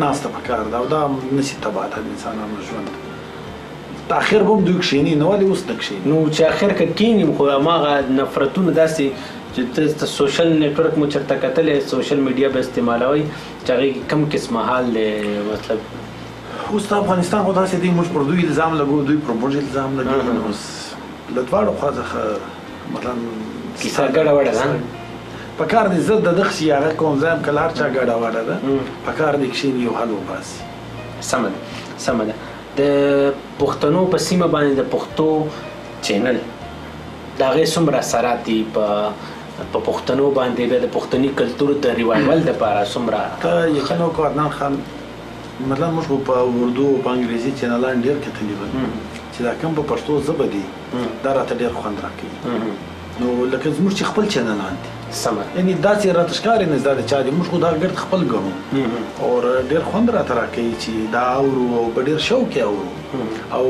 Speaker 2: ناسته پکار ده او دا نشي تباده د انسانانو ژوند تاخیر به هم دوی کښېني نو ولې اوس نه کښېني
Speaker 1: نو چې اخر که کښېني خو هماغه نفرتونه داسې چې ته سوشل نیټورک مو چېرته کتلی سوشل میډیا به استعمالوئ چې هغې کوم قسمه حال دی مطلب
Speaker 2: اوس د افغانستان خو داسې دی موږ پر دوی الزام لګو دوی پر موږ الزام لګوي نو اوس له دواړو خوا څخه مثلا
Speaker 1: کیسه ګډه وډه ده
Speaker 2: پکار دی زه د دغسې هغه کوم ځایم که له هر چا ګډه وډه ده پکار دی کښېني یو حل وباسي
Speaker 1: سمه ده د پښتنو په سیمه باندې د پښتو چینل د هغې څومره اثرات دي په پښتنو باندې بیا د پښتني کلتور د ریوایول دپاره څومره؟
Speaker 2: ته یقین وکړه عدنان خان، مثلا موږ خو په اردو او په انګریزي چینلان ډېر کتلي ول چې دا کوم په پښتو ژبه دي دا راته ډېر خوند راکوي. نو لکه زموږ چې خپل چینلان دي یعنی داسې راته ښکاري نه دا د چا دي، موږ خو دا ګرد خپل ګڼو او ډېر خوند راته راکوي چې دا اورو او په ډېر شوق یې اورو. او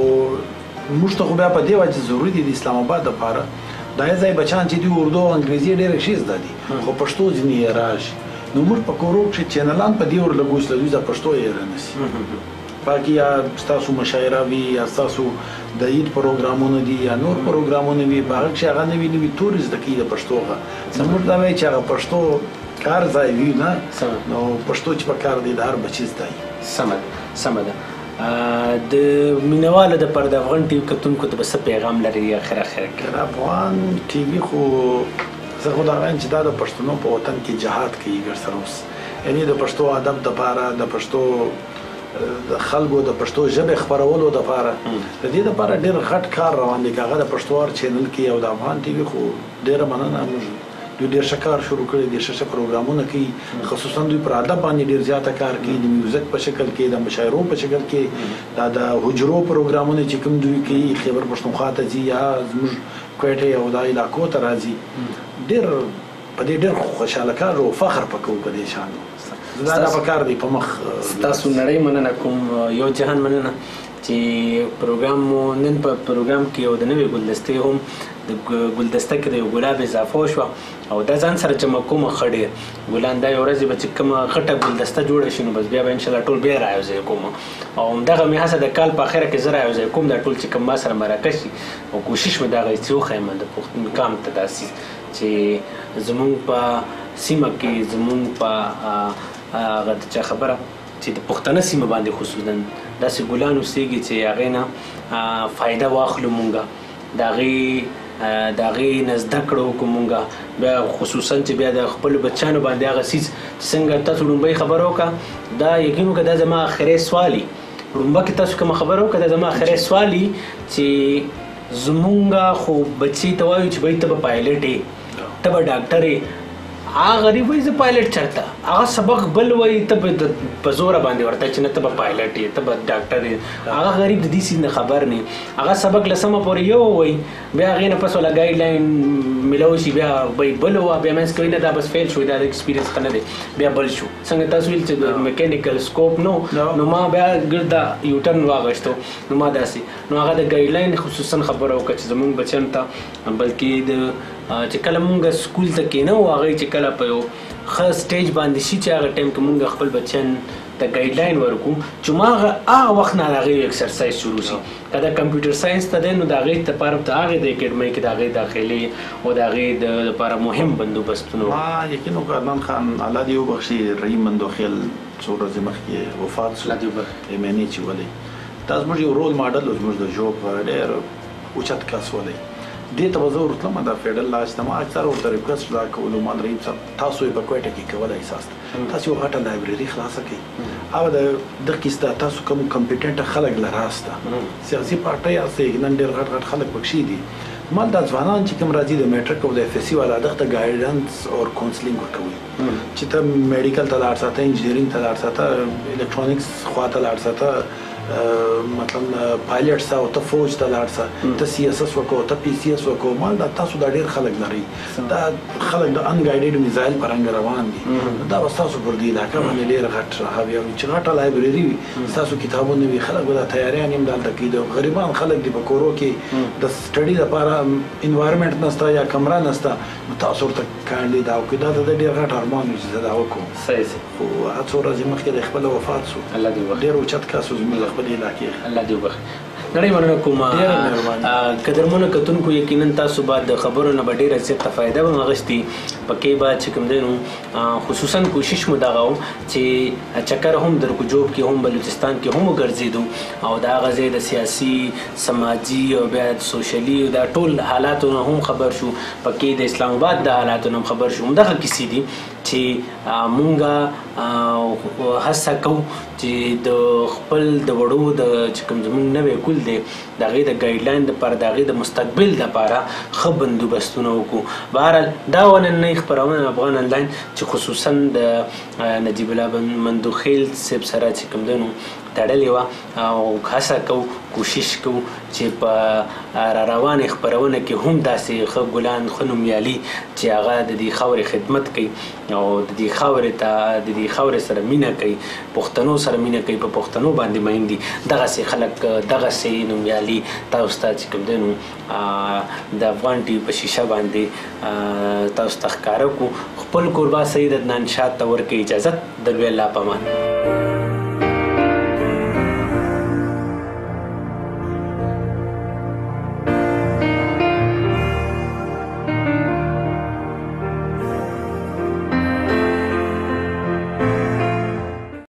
Speaker 2: موږ ته خو بیا په دې وجه ضروري دي د اسلام آباد دپاره دا ځای بچان چې دي اردو او انګریزي ډېره ښې زده دي خو پښتو ځینې یې راشي. نو موږ په کورو کښې چینلان په دې ورلګو چې له دوی ځای پښتو یې رانیسي. باقي یا ستاسو مشاعره وي یا ستاسو د عید پروګرامونه دي یا نور پروګرامونه وي په هغه کښې هغه نوي نوي تورې زده کوي د پښتو څخه. زموږ دا وایي چې هغه پښتو کار ځای وي نه، نو پښتو چې په کار دی د هر بچي زده وي.
Speaker 1: سمه ده. د مینوالو دپاره د افغان ټي وي کتونکو ته به څه پیغام لري اخر کې؟
Speaker 2: افغان ټي وي خو زه خو دا وایم چې دا د پښتنو په وطن کې جهاد کوي ورسره اوس، یعنی د پښتو ادب دپاره د پښتو د خلکو د پښتو ژبې خپرولو دپاره د دې دپاره ډېر غټ کار روان دی. که هغه د پښتو هر چینل کې او د افغان ټي وي خو ډېره مننه، موږ دوی ډېر ښه کار شروع کړی دي، ښه پروګرامونه کوي، خصوصا دوی پر ادب باندې ډېر زیاته کار کوي، د میوزیک په شکل کې، د مشاعرو په شکل کې، دا د حجرو پروګرامونه چې کوم دوی کوي خیبر پښتونخوا ته ځي یا زموږ کوټې او دا علاقو ته راځي، ډېر په دې ډېر خوشحاله کار او فخر پکوو په دې شان. دا پکار دی په مخ.
Speaker 1: ستاسو نړۍ مننه کوم، یو جهان مننه چې پروګرام مو نن په پروګرام کې یو د نوې ګلدستې هم د ګلدسته کې د یو ګلاب اضافه وشوه او دا ځان سره جمع کومه ښه ډېر ګلان دا یو ورځې به چې کومه غټه ګلدسته جوړه شي نو بس بیا به انشاءالله ټول بیا رايوځای کوم او همدغه مې هڅه د کال په اخره کې زه رايوځای کوم دا ټول چې کوم ما سره مرکه شي او کوشش مې د هغه څه وښیم د پښتون کام ته داسې چې زمونږ په سیمه کې زمونږ په هغه چا خبره چې د پښتنه سیمه باندې خصوصا داسې ګلان اوسېږي چې هغې نه فایده واخلو مونږ د هغې نه زده کړه وکړو مونږ بیا خصوصا چې بیا د خپلو بچیانو باندې هغه څیز چې څنګه تاسو لومړی خبره وکړه دا یقین وکړه دا زما اخري سوال وي لومړی کې تاسو کومه خبره وکړه دا زما اخري سوال وي چې زمونږ خو بچي ته وایو چې بھائی ته به پایلټ یې ته به ډاکټر یې هغه غریب وایي زه پایلټ چېرته هغه سبق بل وایي ته به په زوره باندې ورته چې نه ته به پایلټ یې ته به ډاکټر یې هغه غریب د دې څیز نه خبر نه هغه سبق له سمه پورې یو وایي بیا هغې نه پس والا ګایډ لاین میلاو شي بیا به بل وه بیا منځ کوي نه دا بس فیل شوی دا د ایکسپیرینس ښه نه دی بیا بل شو څنګه تاسو ویل چې میکینیکل سکوپ نو ما بیا ګرده یوټرن واغشتو نو ما داسې نو هغه د ګایډ لاین خصوصا خبره وکړه چې زموږ بچیانو ته بلکې د چې کله مونږ سکول ته کېنو هغې چې کله په یو ښه سټیج باندې شي چې هغه ټایم کې مونږ خپل بچیان ته ګایډ لاین ورکړو چې ما هغه وخت نه د هغې ایکسرسایز شروع شي که دا کمپیوټر ساینس ته دی نو د هغې دپاره د هغې د اکیډمۍ کې د هغې داخلې او د هغې دپاره مهم بندوبستونه
Speaker 2: ما یقین وکړه عدنان خان الله دې وبخښي رحیم مندوخیل څو ورځې مخکې وفات شو ایمنې چې ولې دا زموږ یو رول ماډل و زموږ د ژوب ډېر اوچت کس ولې دې ته به زه ورتلم دا فیډرل لاج ته ما اکثر ورته ریکویسټ دا کولو مان رحیم صاحب تاسو یې په کوټه کې کولی احساس تاسو یو غټه لایبرري خلاصه کړئ او دغه کې تاسو کوم کمپیټنټ خلک لراسته سیاسي پارټۍ یاستئ نن ډېر غټ غټ خلک پکښې دي مال دا ځوانان چې کوم راځي د میټرک او د اف ایس سی والا دغه ته ګایډنس او کونسلینګ ورکوي چې ته میډیکل ته لاړ ساته انجینرینګ ته لاړ ساته الکترونیکس خوا ته لاړ ساته مثلا پایلټ سا او ته فوج ته لاړ سه ته سی اس اس وکړو ته پی سی اس وکړو مال دا تاسو دا ډېر خلک لرئ دا خلک د انګایډډ میزایل په رنګ روان دي دا به ستاسو پر دې علاقه باندې ډېر غټ راهوي او چې غټه لایبرري وي ستاسو کتابونه وي خلک به دا تیاریان هم دلته کوي د غریبان خلک دي په کورو کې د سټډي لپاره انوایرمنټ نشته یا کمره نشته نو تاسو ورته کاندي دا وکړئ دا د ډېر غټ ارمان و چې زه دا وکړم خو څو ورځې مخکې د خپله وفات شو ډېر اوچت کس و زموږ خپل علاقې
Speaker 1: الله دې وبخښي نړۍ مننه کوم قدرمنو کتونکو یقینا تاسو به د خبرو نه به ډېره زیاته فایده به اخیستي پکې به چې کوم دی نو خصوصا کوشش مو دغه و چې چکر هم در کوجوب کې هم بلوچستان کې هم وګرځېدو او د هغه ځای د سیاسي سماجي او بیا سوشلي دا ټول حالاتو نه هم خبر شو پکې د اسلام آباد د حالاتو نه هم خبر شو همدغه کیسې دي چې مونږه هڅه کوو چې د خپل د وړو د چې کوم زموږ نوی کول دی د هغې د ګایډلاین دپاره د هغې د مستقبل دپاره ښه بندوبستونه وکړو. بهرحال دا نننۍ خپرونه افغان آنلاین چې خصوصا د نجیب الله مندوخیل صاحب سره چې کوم دی نو تړلې وه او هڅه کوو کوشش کوو چې په راروانې خپرونه کې هم داسې ښه ګلان ښه نومیالي چې هغه د دې خاورې خدمت کوي او د دې خاورې سره مینه کوي، پښتنو سره مینه کوي، په پښتنو باندې مین دي، دغسې خلک دغسې نومیالي تاسو ته چې کوم دی نو د افغان ټي وي په شیشه باندې تاسو ته ښکاره کړو. خپل کوربه سید عدنان شاه ته ورکوي اجازت. د لوی الله په امان.